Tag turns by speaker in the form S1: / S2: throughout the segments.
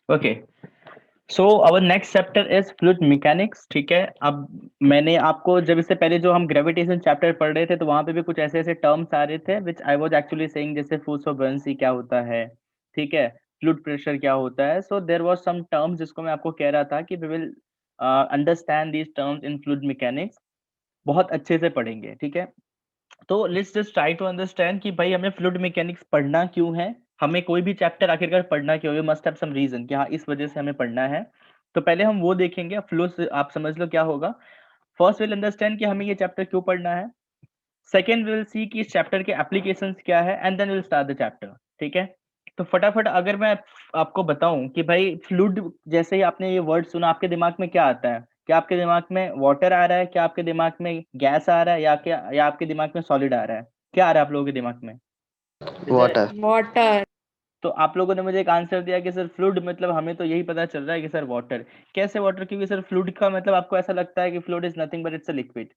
S1: Okay, so our next chapter is fluid mechanics. ठीक है, अब मैंने आपको जब इससे पहले जो हम ग्रेविटेशन चैप्टर पढ़ रहे थे तो वहां पे भी कुछ ऐसे ऐसे टर्म्स आ रहे थे विच आई वाज एक्चुअली सेइंग, जैसे फोर्स ऑफ बुयांसी क्या होता है, ठीक है, फ्लूइड प्रेशर क्या होता है। So there was some terms जिसको मैं आपको कह रहा था कि we will understand these terms in fluid mechanics, बहुत अच्छे से पढ़ेंगे। ठीक है, तो let's just try to understand कि भाई हमें फ्लूइड मैकेनिक्स पढ़ना क्यों है, हमें कोई भी चैप्टर आखिरकार पढ़ना क्यों है, मस्ट हैव सम रीजन कि हाँ इस वजह से हमें पढ़ना है। तो पहले हम वो देखेंगे, फ्लो से आप समझ लो क्या होगा। फर्स्ट विल अंडरस्टैंड कि हमें ये चैप्टर क्यों पढ़ना है। सेकेंड विल सी कि इस चैप्टर के एप्लीकेशंस क्या है, and then will start the chapter. ठीक है, तो फटाफट अगर मैं आपको बताऊं कि भाई फ्लूइड, जैसे ही आपने ये वर्ड सुना आपके दिमाग में क्या आता है? क्या आपके दिमाग में वाटर आ रहा है, क्या आपके दिमाग में गैस आ रहा है, या आपके दिमाग में सॉलिड आ रहा है? क्या आ रहा है आप लोगों के दिमाग में? Is there?
S2: वाटर।
S3: वाटर।
S1: तो आप लोगों ने मुझे एक आंसर दिया कि सर फ्लूइड, मतलब हमें तो यही पता चल रहा है कि सर वाटर। कैसे वाटर? क्योंकि सर फ्लूइड का मतलब आपको ऐसा लगता है कि fluid is nothing but it's a liquid.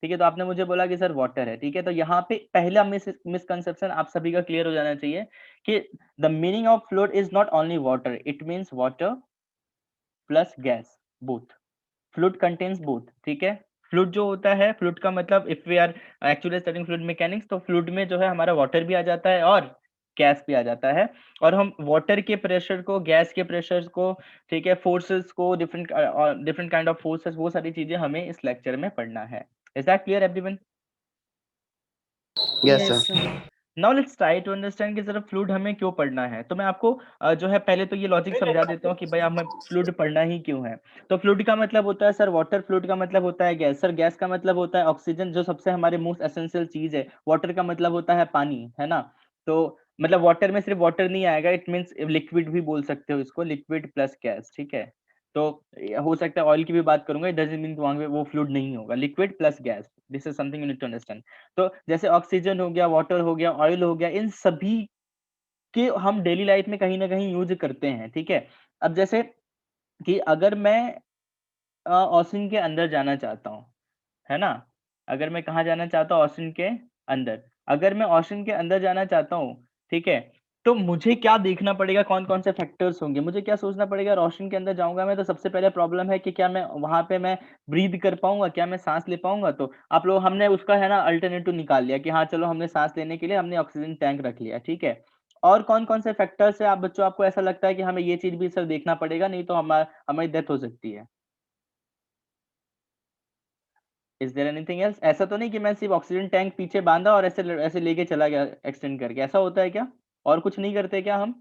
S1: ठीक है, तो आपने मुझे बोला कि सर वाटर है। ठीक है, तो यहाँ पे पहला मिसकंसेप्शन आप सभी का क्लियर हो जाना चाहिए कि the meaning of fluid is not only water, it means water plus gas, both. Fluid contains both. ठीक है, फ्लूइड जो होता है, फ्लूइड का मतलब if we are actually studying fluid mechanics, तो फ्लूइड में जो है हमारा वाटर भी आ जाता है और गैस भी आ जाता है। और हम वाटर के प्रेशर को, गैस के प्रेशर को, ठीक है, फोर्सेस को, different different kind of forces, वो सारी चीजें हमें इस लेक्चर में पढ़ना है। Is that clear everyone?
S2: Yes
S3: yes
S2: sir.
S3: Sir.
S1: Now let's try to understand कि जरा फ्लूइड हमें क्यों पढ़ना है। तो मैं आपको जो है पहले तो ये लॉजिक समझा देता हूँ कि भाई हमें फ्लूइड पढ़ना ही क्यों है। तो फ्लूइड का मतलब होता है सर वाटर, फ्लूइड का मतलब होता है गैस, सर गैस का मतलब होता है ऑक्सीजन, जो सबसे हमारे मोस्ट एसेंशियल चीज है। वाटर का मतलब होता है पानी, है ना? तो मतलब वाटर में सिर्फ वाटर नहीं आएगा, इट मीन्स लिक्विड भी बोल सकते हो इसको, लिक्विड प्लस गैस। ठीक है, तो हो सकता है ऑयल की भी बात करूंगा, इट डजंट मीन वहां पे वो फ्लूइड नहीं होगा, liquid plus gas, this is something you need to understand. तो जैसे ऑक्सीजन हो गया, वाटर हो गया, ऑयल हो गया, इन सभी के हम डेली लाइफ में कहीं ना कहीं यूज करते हैं। ठीक है, अब जैसे कि अगर मैं ओशन के अंदर जाना चाहता हूँ, है ना, अगर मैं कहाँ जाना चाहता हूँ, ओशन के अंदर, अगर मैं ओशन के अंदर जाना चाहता हूँ, ठीक है, तो मुझे क्या देखना पड़ेगा, कौन कौन से फैक्टर्स होंगे, मुझे क्या सोचना पड़ेगा? ओशन के अंदर जाऊंगा मैं तो सबसे पहले प्रॉब्लम है कि क्या मैं वहां पे मैं ब्रीद कर पाऊंगा, क्या मैं सांस ले पाऊंगा? तो आप लोग, हमने उसका है ना अल्टरनेटिव निकाल लिया कि हाँ चलो हमने सांस लेने के लिए हमने ऑक्सीजन टैंक रख लिया। ठीक है, और कौन कौन से फैक्टर्स है आप बच्चों, आपको ऐसा लगता है कि हमें ये चीज भी सर देखना पड़ेगा, नहीं तो हमारी डेथ हो सकती है? Is there anything else? ऐसा तो नहीं कि मैं सिर्फ ऑक्सीजन टैंक पीछे बांधा और ऐसे ऐसे लेके चला गया एक्सटेंड करके, ऐसा होता है क्या? और कुछ नहीं करते क्या हम?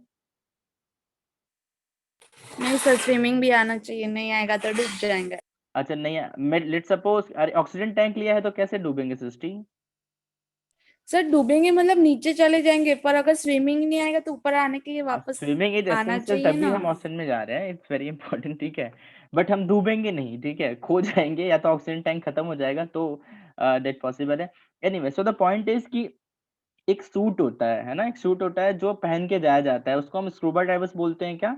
S3: नहीं सर, स्विमिंग भी आना चाहिए, नहीं आएगा तो डूब जाएंगे।
S1: अच्छा नहीं, मैं लेट सपोज अरे ऑक्सीजन टैंक लिया है तो कैसे डूबेंगे सृष्टि?
S3: सर डूबेंगे मतलब नीचे चले जाएंगे, पर अगर स्विमिंग नहीं आएगा तो ऊपर आने के लिए वापस
S1: स्विमिंग इज
S3: आना
S1: एसेंशियल,
S3: चाहिए
S1: तभी
S3: ना।
S1: हम ऑक्सीजन में जा रहे हैं, इट्स वेरी इंपॉर्टेंट। ठीक है, बट हम डूबेंगे नहीं, ठीक है, खो जाएंगे या तो ऑक्सीजन टैंक खत्म हो जाएगा, तो दैट पॉसिबल है। Anyway, so the point is कि एक सूट होता है ना, एक सूट होता है जो पहन के जाया जाता है, उसको हम स्कूबा डाइवर्स बोलते हैं क्या?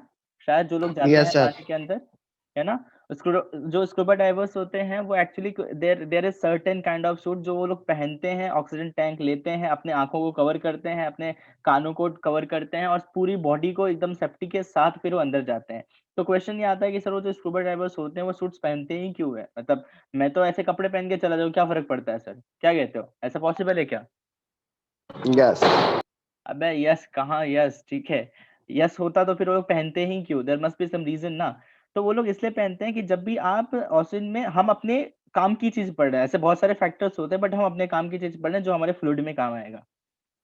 S1: शायद जो लोग जाते
S2: यस
S1: हैं
S2: सर।
S1: पानी के अंदर, है ना, जो स्कूबा डाइवर्स होते हैं वो actually there there is certain kind of suit जो वो लोग पहनते हैं, ऑक्सीजन टैंक लेते हैं, अपने आंखों को कवर करते हैं, अपने कानों को कवर करते हैं और पूरी बॉडी को एकदम सेफ्टी के साथ फिर वो अंदर जाते हैं। तो क्वेश्चन ये आता है कि सर वो जो स्कूबा डाइवर्स होते हैं वो सूट्स पहनते ही क्यों है? मतलब मैं तो ऐसे कपड़े पहन के चला जाऊँ, क्या फर्क पड़ता है सर? क्या कहते हो, ऐसा पॉसिबल है क्या?
S2: यस।
S1: अबे यस कहाँ यस, ठीक है, यस होता तो फिर वो लोग पहनते ही क्यों? There must be some reason ना। तो वो लोग इसलिए पहनते हैं कि जब भी आप ऑक्सीजन में, हम अपने काम की चीज पढ़ रहे हैं, ऐसे बहुत सारे फैक्टर्स होते हैं बट हम अपने काम की चीज पढ़ रहे हैं जो हमारे फ्लूइड में काम आएगा।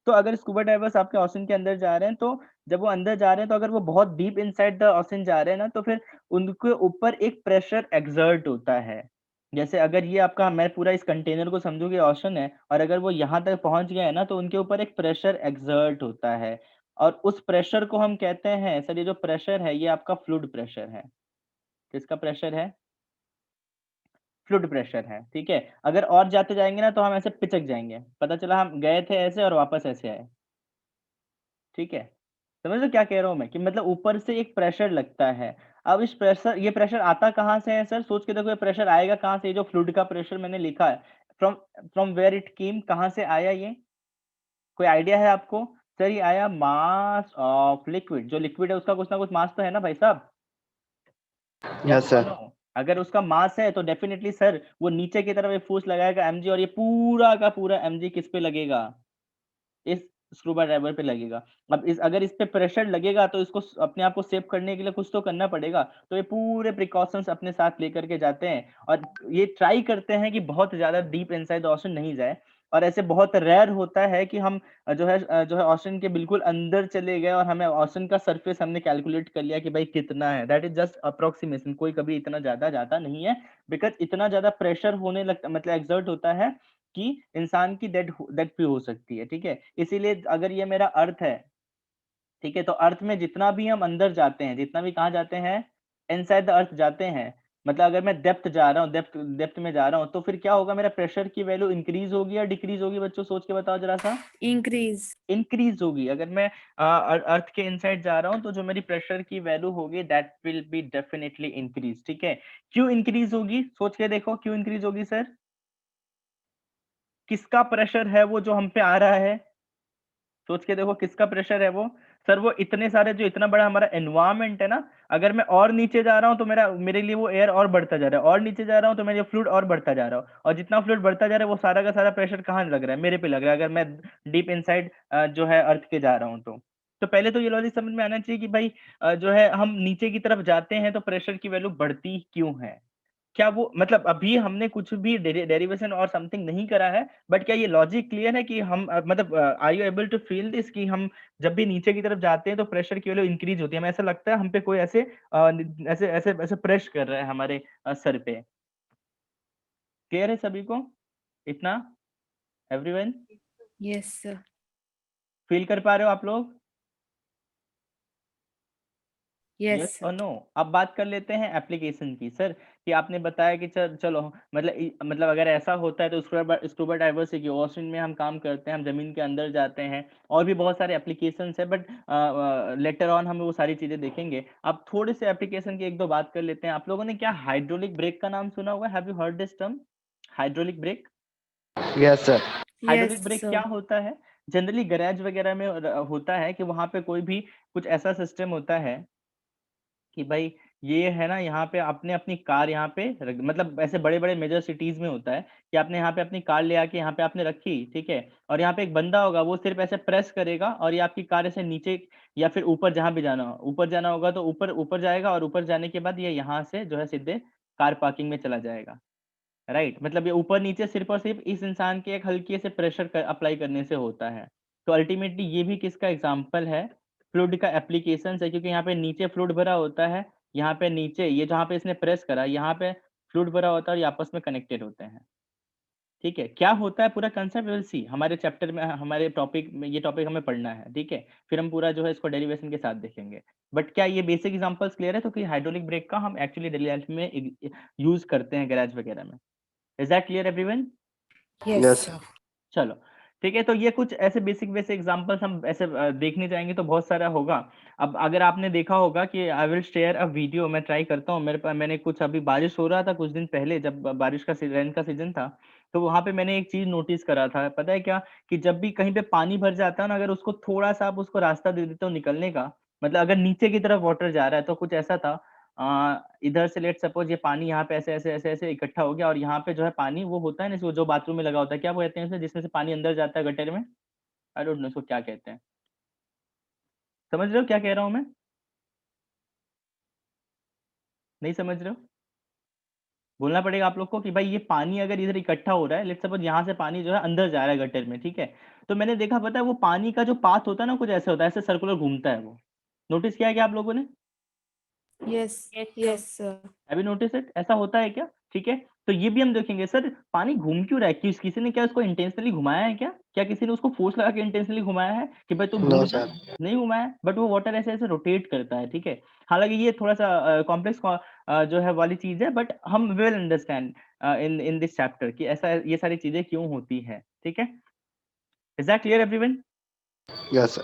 S1: तो अगर स्कूबा डाइवर्स आपके ऑक्सीजन के अंदर जा रहे हैं, तो जब वो अंदर जा रहे हैं तो अगर वो बहुत डीप इनसाइड द ऑक्सीजन जा रहे हैं ना, तो फिर उनके ऊपर एक प्रेशर एक्सर्ट होता है। जैसे अगर ये आपका, मैं पूरा इस कंटेनर को समझू कि ओशन है और अगर वो यहाँ तक पहुंच गया है ना, तो उनके ऊपर एक प्रेशर एक्सर्ट होता है और उस प्रेशर को हम कहते हैं, सर ये जो प्रेशर है ये आपका फ्लूइड प्रेशर है। किसका प्रेशर है? फ्लूइड प्रेशर है। ठीक है, अगर और जाते जाएंगे ना तो हम ऐसे पिचक जाएंगे, पता चला हम गए थे ऐसे और वापस ऐसे आए। ठीक है, समझ लो क्या कह रहा हूं मैं, कि मतलब ऊपर से एक प्रेशर लगता है। अब इस प्रेशर, ये प्रेशर आता कहाँ से है सर? सोच के देखो, ये प्रेशर आएगा कहाँ से? ये जो फ्लूइड का प्रेशर मैंने लिखा है, from from where it came, कहाँ से आया ये? कोई आइडिया है आपको? सर ये आया मास ऑफ लिक्विड, जो लिक्विड है उसका कुछ ना कुछ मास तो है ना भाई साहब।
S2: Yes, sir.
S1: नो? अगर उसका मास है तो डेफिनेटली सर वो नीचे की तरफ एक फोर्स लगाएगा mg, और ये पूरा का पूरा mg किस पे लगेगा? इस स्क्रू ड्राइवर पे लगेगा। अब अगर इस पे प्रेशर लगेगा तो इसको अपने आप को सेव करने के लिए कुछ तो करना पड़ेगा। तो ये पूरे प्रिकॉशंस अपने साथ लेकर के जाते हैं और ये ट्राई करते हैं कि बहुत ज्यादा डीप इनसाइड द ओशन नहीं जाए। और ऐसे बहुत रेयर होता है कि हम जो है ओशन के बिल्कुल अंदर चले गए और हमें ओशन का सरफेस हमने कैलकुलेट कर लिया कि भाई कितना है। दैट इज जस्ट अप्रोक्सीमेशन, कोई कभी इतना ज्यादा जाता नहीं है, बिकॉज इतना ज्यादा प्रेशर होने लगता, मतलब एक्सर्ट होता है कि इंसान की डेथ भी हो सकती है। ठीक है, इसीलिए अगर ये मेरा अर्थ है, ठीक है, तो अर्थ में जितना भी हम अंदर जाते हैं, जितना भी कहाँ जाते हैं, इनसाइड द अर्थ जाते हैं, मतलब अगर मैं डेप्थ जा रहा हूँ, डेप्थ में जा रहा हूँ, तो फिर क्या होगा, मेरा प्रेशर की वैल्यू इंक्रीज होगी या डिक्रीज होगी? बच्चों सोच के बताओ जरा सा।
S3: इंक्रीज।
S1: इंक्रीज होगी। अगर मैं अर्थ के इनसाइड जा रहा हूँ तो जो मेरी प्रेशर की वैल्यू होगी that will be definitely increase. ठीक है, क्यों इंक्रीज होगी? सोच के देखो क्यों इंक्रीज होगी सर। किसका प्रेशर है वो जो हम पे आ रहा है? सोच के देखो किसका प्रेशर है वो। सर वो इतने सारे, जो इतना बड़ा हमारा एनवायरमेंट है ना, अगर मैं और नीचे जा रहा हूँ तो मेरे लिए वो एयर और बढ़ता जा रहा है, और नीचे जा रहा हूँ तो मेरे फ्लूइड और बढ़ता जा रहा है, और जितना फ्लूइड बढ़ता जा रहा है वो सारा का सारा प्रेशर कहाँ लग रहा है? मेरे पे लग रहा है, अगर मैं डीप इनसाइड जो है अर्थ के जा रहा हूँ तो पहले तो ये लॉजिक समझ में आना चाहिए कि भाई जो है हम नीचे की तरफ जाते हैं तो प्रेशर की वैल्यू बढ़ती क्यों है। क्या वो, मतलब अभी हमने कुछ भी डेरिवेशन और समथिंग नहीं करा है, बट क्या ये लॉजिक क्लियर है कि हम मतलब are you able to feel this कि हम जब भी नीचे की तरफ जाते हैं तो प्रेशर की वैल्यू इंक्रीज होती है? हमें ऐसा लगता है हम पे कोई ऐसे ऐसे ऐसे ऐसे प्रेस कर रहा है हमारे सर पे। क्लियर है सभी को इतना? Everyone
S3: yes sir.
S1: फील कर पा रहे हो आप लोग?
S3: यस
S1: यस और
S3: सर।
S1: नो? अब बात कर लेते हैं एप्लीकेशन की सर, कि आपने बताया कि चलो मतलब मतलब अगर ऐसा होता है तो स्कूबा डाइवर्सिटी ओशन में हम काम करते हैं, हम जमीन के अंदर जाते हैं, और भी बहुत सारे एप्लीकेशंस है, बट लेटर ऑन हम वो सारी चीजें देखेंगे। अब थोड़े से एप्लीकेशन की एक दो बात कर लेते हैं। आप लोगों ने क्या हाइड्रोलिक ब्रेक का नाम सुना हुआ है? Have you heard this term, hydraulic brake?
S2: Yes, sir.
S3: Yes
S1: hydraulic brake क्या
S3: सर।
S1: होता है? जनरली गैराज वगैरह में होता है कि वहां पे कोई भी कुछ ऐसा सिस्टम होता है कि भाई ये है ना, यहाँ पे आपने अपनी कार यहाँ पे मतलब ऐसे बड़े बड़े मेजर सिटीज में होता है कि आपने यहाँ पे अपनी कार ले आके यहाँ पे आपने रखी, ठीक है, और यहाँ पे एक बंदा होगा, वो सिर्फ ऐसे प्रेस करेगा और ये आपकी कार ऐसे नीचे या फिर ऊपर, जहाँ भी जाना हो, ऊपर जाना होगा तो ऊपर ऊपर जाएगा, और ऊपर जाने के बाद ये यहाँ से जो है सीधे कार पार्किंग में चला जाएगा। राइट, मतलब ये ऊपर नीचे सिर्फ और सिर्फ इस इंसान के एक हल्के से प्रेशर अप्लाई करने से होता है। तो अल्टीमेटली ये भी किसका एग्जांपल है? फ्लूइड का एप्लीकेशन है, क्योंकि यहाँ पे नीचे फ्लूइड भरा होता है, यहाँ पे नीचे ये जहाँ पे इसने प्रेस करा यहाँ पे फ्लूइड भरा होता है और ये आपस में कनेक्टेड होते हैं। ठीक है, क्या होता है पूरा कंसेप्ट विल सी हमारे चैप्टर में, हमारे टॉपिक में, ये टॉपिक हमें पढ़ना है, ठीक है, फिर हम पूरा जो है इसको डेरिवेशन के साथ देखेंगे। बट क्या ये बेसिक एग्जांपल्स क्लियर है? तो कि हाइड्रोलिक ब्रेक का हम एक्चुअली डेली लाइफ में यूज करते हैं गैराज वगैरह में। Is that clear everyone?
S3: Yes
S2: Yes.
S3: Sir.
S1: चलो ठीक है, तो ये कुछ ऐसे बेसिक बेसिक एग्जांपल्स हम ऐसे देखने जाएंगे तो बहुत सारा होगा। अब अगर आपने देखा होगा कि I will share a video, मैं ट्राई करता हूँ, मेरे पास मैंने कुछ, अभी बारिश हो रहा था कुछ दिन पहले, जब बारिश का रेन का सीजन था, तो वहां पे मैंने एक चीज नोटिस करा था, पता है क्या? कि जब भी कहीं पे पानी भर जाता है ना, अगर उसको थोड़ा सा आप उसको रास्ता दे देते हो निकलने का, मतलब अगर नीचे की तरफ वाटर जा रहा है तो कुछ ऐसा था, इधर से लेट सपोज ये पानी यहाँ पे ऐसे ऐसे ऐसे ऐसे इकट्ठा हो गया, और यहाँ पे जो है पानी वो होता है ना, इसको जो बाथरूम में लगा होता है, क्या वो कहते हैं उसे, जिसमें से पानी अंदर जाता है गटर में? आई डोंट नो इसको क्या कहते हैं। समझ रहे हो क्या कह रहा हूँ मैं? नहीं समझ रहे हो? बोलना पड़ेगा आप लोग को कि भाई ये पानी अगर इधर इकट्ठा हो रहा है, लेट सपोज यहाँ से पानी जो है अंदर जा रहा है गटर में, ठीक है, तो मैंने देखा, पता है वो पानी का जो पाथ होता है ना, कुछ ऐसा होता है, ऐसे सर्कुलर घूमता है वो। नोटिस किया है क्या आप लोगों ने?
S3: यस। Yes sir.
S1: अभी नोटिस इट, ऐसा होता है क्या? ठीक है, तो ये भी हम देखेंगे सर, पानी घूम क्यों रहा है, किसी ने क्या उसको इंटेंशनली घुमाया है क्या? क्या किसी ने उसको फोर्स लगा के इंटेंशनली घुमाया है कि भाई तुम घूम
S2: No,
S1: जा?
S2: sir.
S1: नहीं घुमाया, बट वो वाटर ऐसे ऐसे रोटेट करता है, ठीक है। हालांकि ये थोड़ा सा कॉम्प्लेक्स जो है वाली चीज है, बट हम will understand in in this chapter कि ऐसा ये सारी चीजें क्यों होती है, ठीक है। Is that clear everyone?
S2: Yes, sir.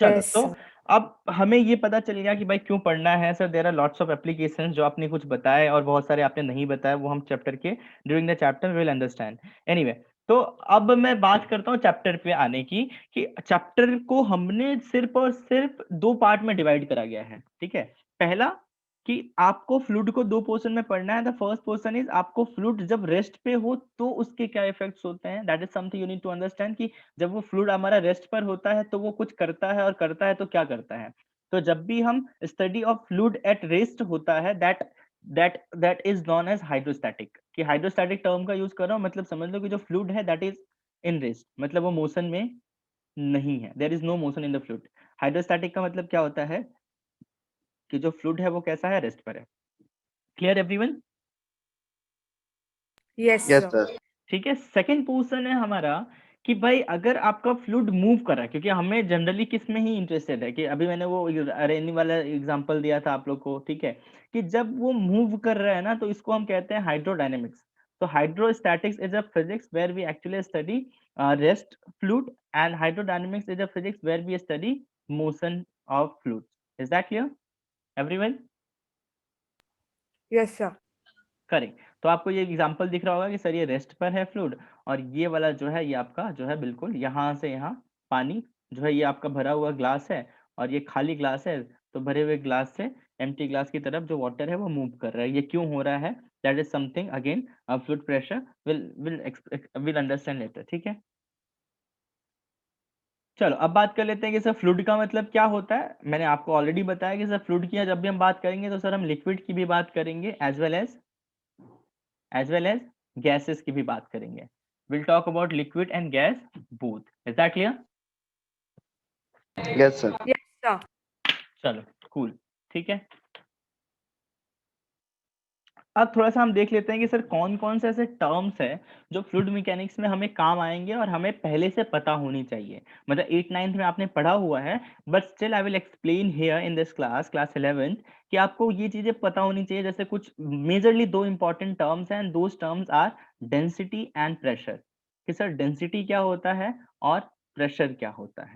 S1: चलो,
S3: यस
S1: तो
S3: सर।
S1: अब हमें ये पता चल गया कि भाई क्यों पढ़ना है sir. There are lots of applications, जो आपने कुछ बताए और बहुत सारे आपने नहीं बताए, वो हम चैप्टर के during the chapter will understand. Anyway, तो अब मैं बात करता हूँ चैप्टर पे आने की, कि चैप्टर को हमने सिर्फ और सिर्फ दो पार्ट में डिवाइड करा गया है, ठीक है। पहला कि आपको फ्लूइड को दो पोर्शन में पढ़ना है। द फर्स्ट पोर्शन इज आपको फ्लूइड जब रेस्ट पे हो तो उसके क्या इफेक्ट्स होते हैं, that is something you need to understand कि जब वो फ्लूइड हमारा रेस्ट पर होता है तो वो कुछ करता है, और करता है तो क्या करता है। तो जब भी हम study of fluid at rest होता है, that is known as hydrostatic. कि हाइड्रोस्टैटिक टर्म का यूज कर रहा हूँ, मतलब समझ लो कि जो फ्लूइड है दैट इज इन रेस्ट, मतलब वो मोशन में नहीं है, there is no motion in the fluid. Hydrostatic का मतलब क्या होता है कि जो फ्लूइड है वो कैसा है, रेस्ट पर है। Clear everyone?
S3: Yes
S2: Yes,
S3: sir.
S2: sir.
S1: ठीक है, सेकंड पोर्शन है हमारा कि भाई अगर आपका फ्लूइड मूव कर रहा है, क्योंकि हमें जनरली किस में ही इंटरेस्टेड है, कि अभी मैंने वो रेनी वाला एग्जांपल दिया था आप लोग को, ठीक है, कि जब वो मूव कर रहा है ना तो इसको हम कहते हैं हाइड्रोडायनेमिक्स। तो hydrostatics is a physics where we actually study rest fluid, and hydrodynamics is a physics where we study motion of fluid. Is that clear everyone?
S3: Yes sir.
S1: Correct. तो आपको ये एग्जांपल दिख रहा होगा कि सर ये rest पर है फ्लूइड, और ये वाला जो है ये आपका जो है बिल्कुल यहाँ से यहाँ पानी जो है ये आपका भरा हुआ ग्लास है, और ये खाली ग्लास है। तो भरे हुए ग्लास से एम्प्टी ग्लास की तरफ जो वाटर है वो मूव कर रहा है। ये क्यों हो रहा है, that is something again fluid pressure will understand later. ठीक है, चलो अब बात कर लेते हैं कि सर फ्लूइड का मतलब क्या होता है। मैंने आपको ऑलरेडी बताया कि सर फ्लूइड की जब भी हम बात करेंगे तो सर हम लिक्विड की भी बात करेंगे, एज वेल एज गैसेस की भी बात करेंगे। Will talk about liquid and gas both. Is that clear?
S2: Yes, sir.
S3: Yes sir.
S1: चलो कूल, ठीक है। अब थोड़ा सा हम देख लेते हैं कि सर कौन कौन से ऐसे टर्म्स है जो फ्लूइड मैकेनिक्स में हमें काम आएंगे और हमें पहले से पता होनी चाहिए। मतलब 8th 9th में आपने पढ़ा हुआ है, but still I will explain here in this class 11th, कि आपको ये चीजें पता होनी चाहिए। जैसे कुछ मेजरली दो इंपॉर्टेंट टर्म्स हैं, and those terms are density and pressure. कि सर डेंसिटी क्या होता है और प्रेशर क्या होता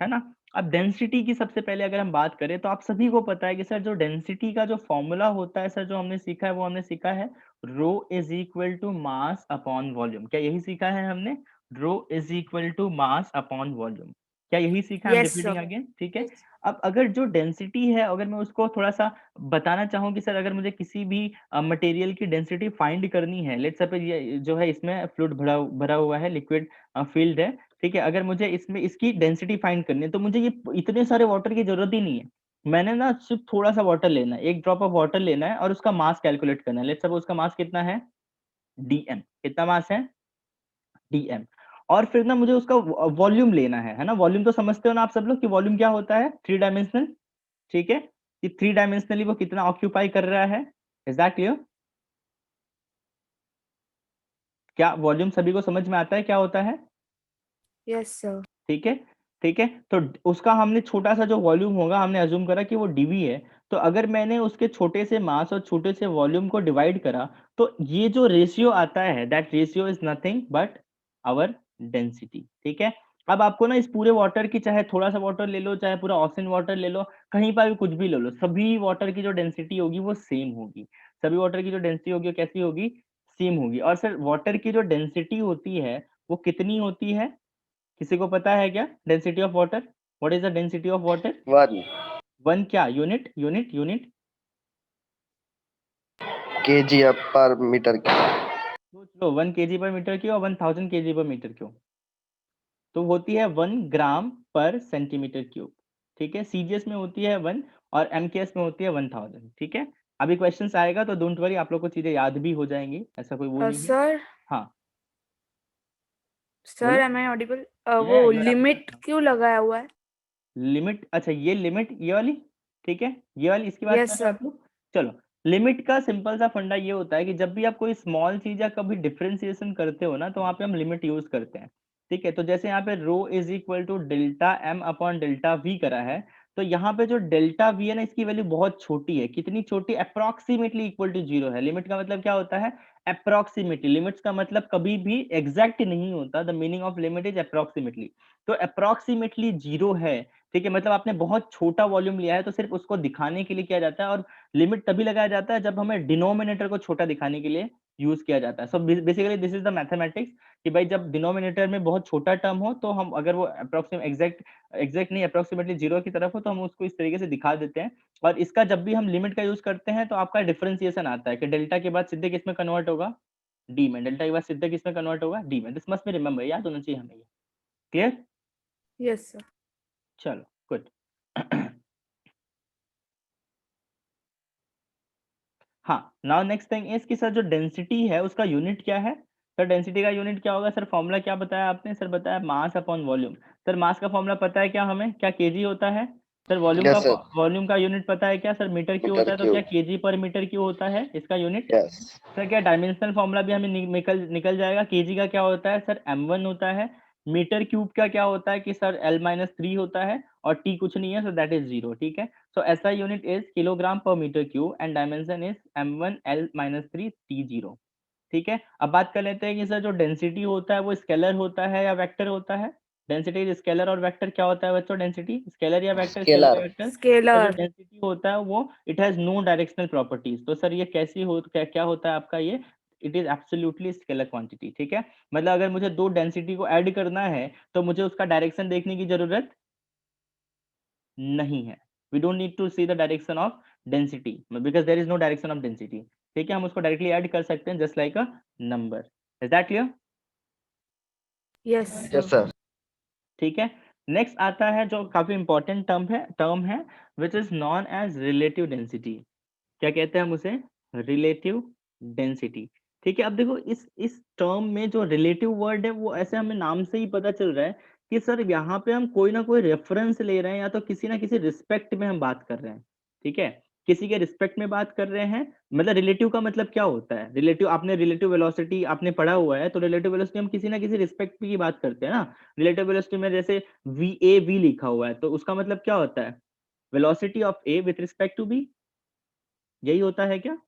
S1: है ना। अब डेंसिटी की सबसे पहले अगर हम बात करें तो आप सभी को पता है कि सर जो डेंसिटी का जो फॉर्मूला होता है सर, जो हमने सीखा है वो हमने सीखा है rho is equal to mass upon volume. क्या यही सीखा है हमने? Rho is equal to mass upon volume. क्या यही सीखा है?
S3: Yes
S1: repeating
S3: sir.
S1: अगेन, ठीक है। अब अगर जो डेंसिटी है, अगर मैं उसको थोड़ा सा बताना चाहूँ कि सर अगर मुझे किसी भी मटेरियल की डेंसिटी फाइंड करनी है, लेट्स सपोज ये जो है इसमें फ्लूइड भरा भरा हुआ है, लिक्विड फील्ड है, ठीक है। अगर मुझे इसमें इसकी डेंसिटी फाइंड करनी है तो मुझे ये इतने सारे वाटर की जरूरत ही नहीं है। मैंने ना सिर्फ थोड़ा सा वाटर लेना है, एक ड्रॉप ऑफ वाटर लेना है और उसका मास कैलकुलेट करना है। लेट्स सपोज उसका मास कितना है, डीएम। कितना मास है, डीएम। और फिर ना मुझे उसका वॉल्यूम लेना है ना। वॉल्यूम तो समझते हो ना आप सब लोग कि वॉल्यूम क्या होता है, 3 डायमेंशनल, ठीक है। कि 3 डायमेंशनली वो कितना ऑक्यूपाई कर रहा है। Is that clear? क्या वॉल्यूम सभी को समझ में आता है क्या होता है?
S3: Yes sir.
S1: ठीक है, ठीक है। तो उसका हमने छोटा सा जो वॉल्यूम होगा हमने अज्यूम करा कि वो डीवी है। तो अगर मैंने उसके छोटे से मास और छोटे से वॉल्यूम को डिवाइड करा तो ये जो रेशियो आता है, that ratio is nothing but our density. ठीक है। अब आपको ना इस पूरे वाटर की, चाहे थोड़ा सा वाटर ले लो चाहे पूरा ऑक्सीजन वाटर ले लो, कहीं पर भी कुछ भी ले लो, सभी वाटर की जो डेंसिटी होगी वो सेम होगी। सभी वाटर की जो डेंसिटी होगी वो कैसी होगी, सेम होगी। और सर वाटर की जो डेंसिटी होती है वो कितनी होती है, किसी को पता है क्या? Density of water, what is the density of water?
S2: 1
S1: one क्या, unit unit unit?
S2: kg per meter cube.
S1: सोच लो, 1 kg/मीटर क्यूब और 1000 kg/मीटर क्यूब, तो होती है 1 ग्राम/सेंटीमीटर क्यूब। ठीक है, सीजीएस में होती है 1 और एमकेएस में होती है 1000। ठीक है। अभी क्वेश्चंस आएगा तो डोंट वरी, आप लोग को चीजें याद भी हो जाएंगी, ऐसा कोई वो नहीं है।
S3: सर
S1: हाँ
S3: सर
S1: बोलो।
S3: Am I audible?
S1: या
S3: वो
S1: यू आर
S3: लिमिट क्यों लगाया हुआ है?
S1: लिमिट, अच्छा ये लिमिट ये वाली, ठीक है, ये वाली इसकी बात कर
S3: यस
S1: रहे हो
S3: सर।
S1: आप लोग। चलो, लिमिट का सिंपल सा फंडा ये होता है कि जब भी आप कोई स्मॉल चीज या कभी डिफरेंशिएशन करते हो ना तो वहां पे हम लिमिट यूज करते हैं। ठीक है, तो जैसे यहाँ पे rho is equal to delta M upon delta V करा है, तो यहाँ पे जो डेल्टा वी है ना इसकी वैल्यू बहुत छोटी है। कितनी छोटी, अप्रोक्सीमेटली इक्वल टू जीरो है। लिमिट का मतलब क्या होता है, अप्रोक्सीमेटली। लिमिट्स का मतलब कभी भी एग्जैक्ट नहीं होता, the meaning of limit is approximately. तो अप्रोक्सीमेटली जीरो है, ठीक है। मतलब आपने बहुत छोटा वॉल्यूम लिया है तो सिर्फ उसको दिखाने के लिए किया जाता है, और लिमिट तभी लगाया जाता है जब हमें डिनोमिनेटर को छोटा दिखाने के लिए यूज किया जाता है। So basically this is the mathematics कि भाई जब डिनोमिनेटर में बहुत छोटा टर्म हो तो हम अगर वो अप्रोक्सीमेट एग्जैक्ट नहीं अप्रोक्सीमेटली जीरो की तरफ हो तो हम उसको इस तरीके से दिखा देते हैं। और इसका जब भी हम लिमिट का यूज करते हैं तो आपका डिफरेंशिएशन आता है कि डेल्टा के बाद सीधे किस में कन्वर्ट होगा, डी में। डेल्टा के बाद सीधे किस में कन्वर्ट होगा, डी में। दिस मस्ट बी रिमेंबर, याद होना चाहिए हमें ये। क्लियर?
S3: Yes sir.
S1: चलो गुड। हाँ, नाउ नेक्स्ट थिंग इज कि सर जो डेंसिटी है उसका यूनिट क्या है? सर डेंसिटी का यूनिट क्या होगा? सर फॉर्मूला क्या बताया आपने? सर बताया मास अपॉन वॉल्यूम। सर मास का फॉर्मूला पता है क्या हमें? क्या केजी होता है? सर
S2: यस सर,
S1: वॉल्यूम का यूनिट पता है क्या? सर मीटर क्यू
S2: मीटर
S1: होता है, तो क्या
S2: क्यूब।
S1: केजी पर मीटर क्यू होता है इसका यूनिट?
S2: यस
S1: सर क्या डायमेंशनल फॉर्मूला भी हमें निकल जाएगा? केजी का क्या होता है सर? m1 होता है। मीटर क्यूब का क्या होता है कि सर l-3 होता है और t कुछ नहीं है, सो दैट इज 0। ठीक है, सो ऐसा unit is kilogram per metre cube and dimension is m1 l-3 t0। ठीक है, अब बात कर लेते हैं कि सर जो डेंसिटी होता है वो स्केलर होता है या वेक्टर होता है? डेंसिटी स्केलर और वेक्टर क्या होता है बच्चों? डेंसिटी स्केलर या वेक्टर? स्केलर या
S2: स्केलर।
S1: वेक्टर? सर जो
S3: स्केलर।
S1: डेंसिटी होता है वो it has no directional properties. तो सर ये कैसी हो क्या होता है आपका ये? It is absolutely scalar quantity. ठीक है, मतलब अगर मुझे दो डेंसिटी को ऐड करना है तो मुझे उसका डायरेक्शन देखने की जरूरत नहीं है। We don't need to see the direction of density because there is no direction of density. ठीक है, हम उसको डायरेक्टली ऐड कर सकते हैं just like a number. Is that clear?
S3: Yes
S2: yes
S3: sir.
S2: Sir.
S1: ठीक है, नेक्स्ट आता है जो काफी इंपॉर्टेंट टर्म है which is known as relative density. क्या कहते हैं हम उसे? Relative density. ठीक है, अब देखो इस टर्म में जो रिलेटिव वर्ड है वो ऐसे हमें नाम से ही पता चल रहा है कि सर यहाँ पे हम कोई ना कोई रेफरेंस ले रहे हैं या तो किसी ना किसी रिस्पेक्ट में हम बात कर रहे हैं। ठीक है, किसी के रिस्पेक्ट में बात कर रहे हैं। मतलब रिलेटिव का मतलब क्या होता है? रिलेटिव, आपने रिलेटिव वेलोसिटी आपने पढ़ा हुआ है, तो रिलेटिव वेलोसिटी हम किसी ना किसी रिस्पेक्ट की बात करते हैं ना। रिलेटिव वेलोसिटी में जैसे वी लिखा हुआ है तो उसका मतलब क्या होता है? Velocity of A with respect to B, यही होता है क्या?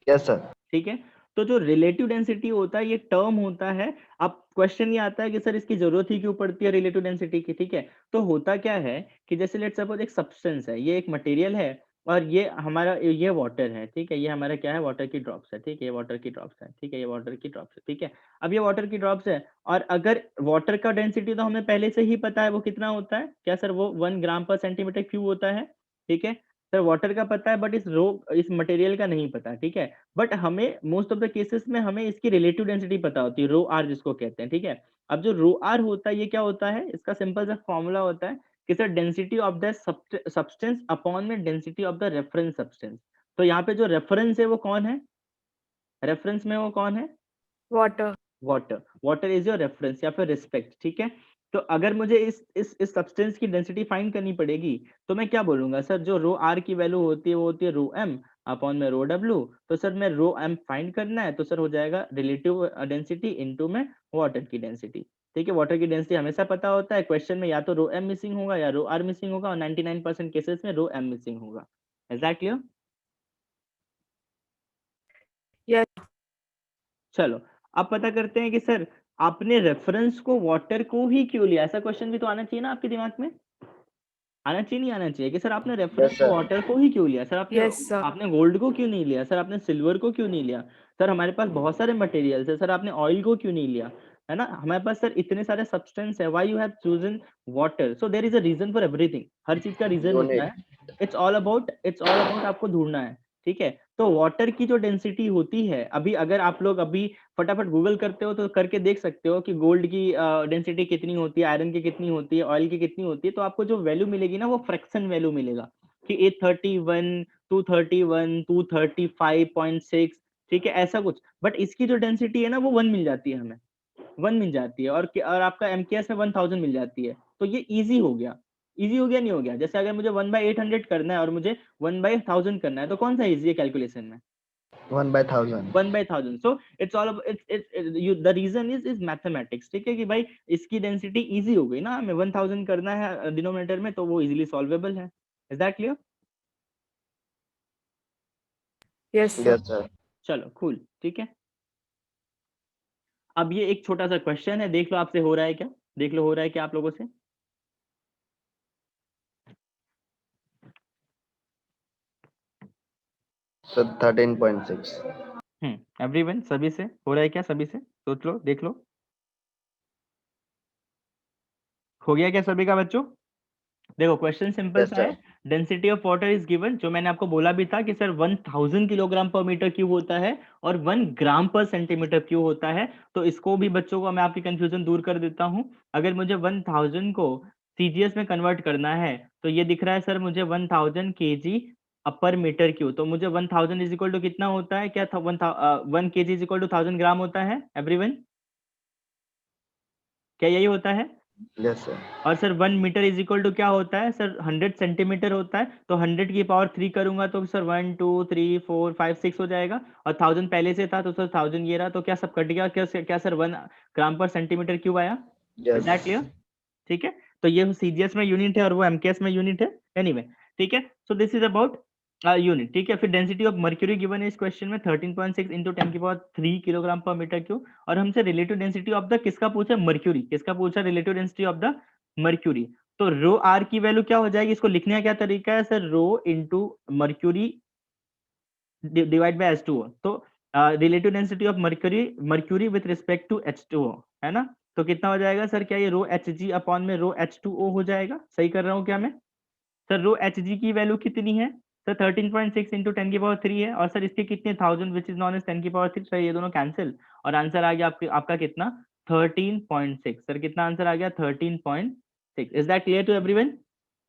S2: Yes sir.
S1: ठीक है, तो जो रिलेटिव डेंसिटी होता है ये टर्म होता है। अब क्वेश्चन ये आता है कि सर इसकी जरूरत ही क्यों पड़ती है रिलेटिव डेंसिटी की? ठीक है, तो होता क्या है कि जैसे लेट सपोज एक सब्सटेंस है, ये एक मटेरियल है और ये हमारा ये वाटर है। ठीक है, ये हमारा क्या है? वाटर की ड्रॉप्स है। ठीक है, ये वाटर की ड्रॉप्स है। ठीक है, ये वाटर की ड्रॉप्स है। ठीक है, अब ये वाटर की ड्रॉप्स है और अगर वाटर का डेंसिटी तो हमें पहले से ही पता है वो कितना होता है क्या सर? वो 1 ग्राम पर सेंटीमीटर क्यूब होता है। ठीक है सर, वाटर का पता है बट इस मटेरियल का नहीं पता। ठीक है, बट हमें मोस्ट ऑफ द केसेस में हमें इसकी रिलेटिव डेंसिटी पता होती है, रो आर जिसको कहते हैं। ठीक है, अब जो रो आर होता है ये क्या होता है? इसका सिंपल सा फॉर्मूला होता है कि sir density of the substance upon में density of the reference substance. तो यहाँ पे जो रेफरेंस है वो कौन है? रेफरेंस में वो कौन है?
S3: Water.
S1: Water. Water is your reference या फिर रिस्पेक्ट। ठीक है, तो अगर मुझे इस सब्सटेंस की डेंसिटी फाइंड करनी पड़ेगी तो मैं क्या बोलूंगा सर? जो रो आर की वैल्यू होती है वो होती है रो एम अपॉन में रो डब्ल्यू। तो सर मैं रो एम फाइंड करना है तो सर हो जाएगा रिलेटिव डेंसिटी इनटू में वाटर की डेंसिटी। ठीक है, वाटर की डेंसिटी हमेशा पता होता है, क्वेश्चन में या तो रो एम मिसिंग होगा या रो आर मिसिंग होगा और 99% केसेस में रो एम मिसिंग होगा। Is that clear?
S3: यस।
S1: चलो, अब पता करते हैं कि सर आपने रेफरेंस को वाटर को ही क्यों लिया? ऐसा क्वेश्चन भी तो आना चाहिए ना आपके दिमाग में। आना चाहिए नहीं आना चाहिए कि सर आपने रेफरेंस
S2: यस
S1: को
S2: सर।
S1: वाटर को ही क्यों लिया? सर आपने
S3: यस सर।
S1: आपने गोल्ड को क्यों नहीं लिया? सर आपने सिल्वर को क्यों नहीं लिया? सर हमारे पास बहुत सारे मटेरियल्स है, सर आपने ऑयल को क्यों नहीं लिया? है ना, हमारे पास सर इतने सारे सब्सटेंस है, why you have chosen water? So there is a reason for everything, हर चीज का रीजन होता
S2: यूनिट।
S1: है। इट्स ऑल अबाउट आपको ढूंढना है। ठीक है, तो वाटर की जो डेंसिटी होती है, अभी अगर आप लोग अभी फटाफट गूगल करते हो तो करके देख सकते हो कि गोल्ड की डेंसिटी कितनी होती है, आयरन की कितनी होती है, ऑयल की कितनी होती है। तो आपको जो वैल्यू मिलेगी ना वो फ्रैक्शन वैल्यू मिलेगा कि 831, 231, 235.6। ठीक है, ऐसा कुछ। बट इसकी जो डेंसिटी है ना वो 1 मिल जाती है हमें, 1 मिल जाती है और आपका एमकेएस में 1000 मिल जाती है। तो ये इजी हो गया। इजी हो गया नहीं हो गया? जैसे अगर मुझे 1/800 करना है और मुझे 1/1000 करना है तो कौन सा इजी है कैलकुलेशन में?
S2: 1/1000।
S1: 1/1000। So it's all the reason is mathematics. ठीक है कि भाई इसकी डेंसिटी इजी हो गई ना, हमें 1000 करना है डिनोमिनेटर में तो वो इजीली सॉल्वेबल है। Is that clear?
S3: Yes sir.
S2: Yes sir.
S1: चलो कूल, ठीक है। अब ये एक छोटा सा क्वेश्चन है, देख लो आपसे हो रहा है क्या, देख लो हो रहा है क्या आप लोगों से।
S2: सर 13.6।
S1: एवरीवन, सभी से हो रहा है क्या? सभी से सोच लो, देख लो, हो गया क्या सभी का बच्चों? देखो क्वेश्चन सिंपल
S2: Yes,
S1: सा है।
S2: sir.
S1: Density of water is given, जो मैंने आपको बोला भी था कि sir 1000 kilogram per metre cube होता है और 1 ग्राम पर सेंटीमीटर क्यूब होता है। तो इसको भी बच्चों को मैं आपकी कंफ्यूजन दूर कर देता हूं। अगर मुझे 1000 को सीजीएस में कन्वर्ट करना है तो ये दिख रहा है सर मुझे 1000 केजी पर मीटर क्यूब। तो मुझे 1000 इज इक्वल टू कितना होता है? क्या 1 केजी इज इक्वल टू 1000 ग्राम होता है एवरीवन? क्या यही होता है?
S2: Yes, sir.
S1: और sir 1 metre is equal to क्या होता है सर? 100 सेंटीमीटर होता है। तो 100 की पावर 3 करूंगा तो सर 1 2 3 4 5 6 हो जाएगा। और 1000 पहले से था तो सर 1000 ये रहा। तो क्या सब कट गया? क्या सर 1 ग्राम पर सेंटीमीटर क्यूब आया? Is that
S2: Yes.
S1: क्लियर? ठीक है, तो ये सीजीएस में यूनिट है और वो एमकेएस में यूनिट है। एनीवे, ठीक है, so this is about unit. ठीक है, फिर डेंसिटी ऑफ मर्क्यूरी गिवन है इस क्वेश्चन में 13.6 इंटू 10 की power 3 kilogram per metre cube. और हमसे रिलेटिव डेंसिटी ऑफ द किसका पूछा? मर्क्यूरी। किसका पूछा? Relative density of the mercury. तो रो आर की वैल्यू क्या हो जाएगी? इसको लिखने का क्या तरीका है sir? Rho into mercury divide by H2O। तो relative density of mercury with respect to H2O, है ना? तो कितना हो जाएगा सर? क्या ये रो Hg अपॉन में रो H2O हो जाएगा? सही कर रहा हूँ क्या मैं? सर रो Hg की वैल्यू कितनी है सर? 13.6 इंटू 10 की पावर 3 है। और सर इसके कितने 1000 विच इज नॉन एज 10 की पावर 3। सर ये दोनों कैंसिल और आंसर आ गया आपका कितना? 13.6। सर कितना आंसर आ गया? 13.6। Is that clear to everyone?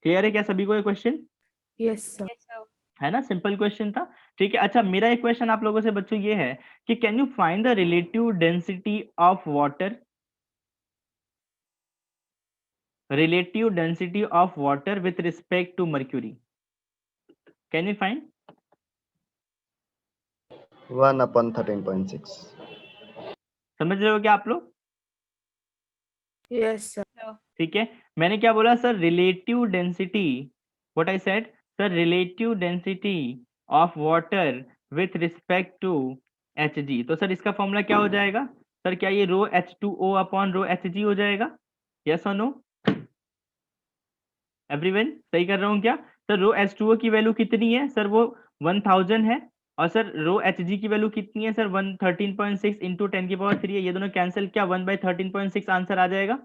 S1: क्लियर है क्या सभी को ये क्वेश्चन?
S3: Yes sir.
S1: है ना, सिंपल क्वेश्चन था। ठीक है, अच्छा मेरा एक क्वेश्चन आप लोगों से बच्चों ये है कि can you find the relative density of water? Relative density of water with respect to mercury, can you find?
S2: 1 upon 13.6.
S1: समझ रहे हो क्या आप लोग?
S3: Yes sir.
S1: ठीक है, मैंने क्या बोला sir? Relative density, what I said sir? Relative density of water with respect to Hg। तो सर इसका फॉर्मूला क्या हो जाएगा सर? क्या ये रो H2O अपॉन रो Hg हो जाएगा? यस और नो एवरीवन? सही कर रहा हूँ क्या सर? रो H2O की वैल्यू कितनी है सर? वो 1000 है। और सर रो Hg की वैल्यू कितनी है सर? 13.6 इंटू 10 की पावर 3 है। ये दोनों कैंसिल, क्या 1/13.6 आंसर आ जाएगा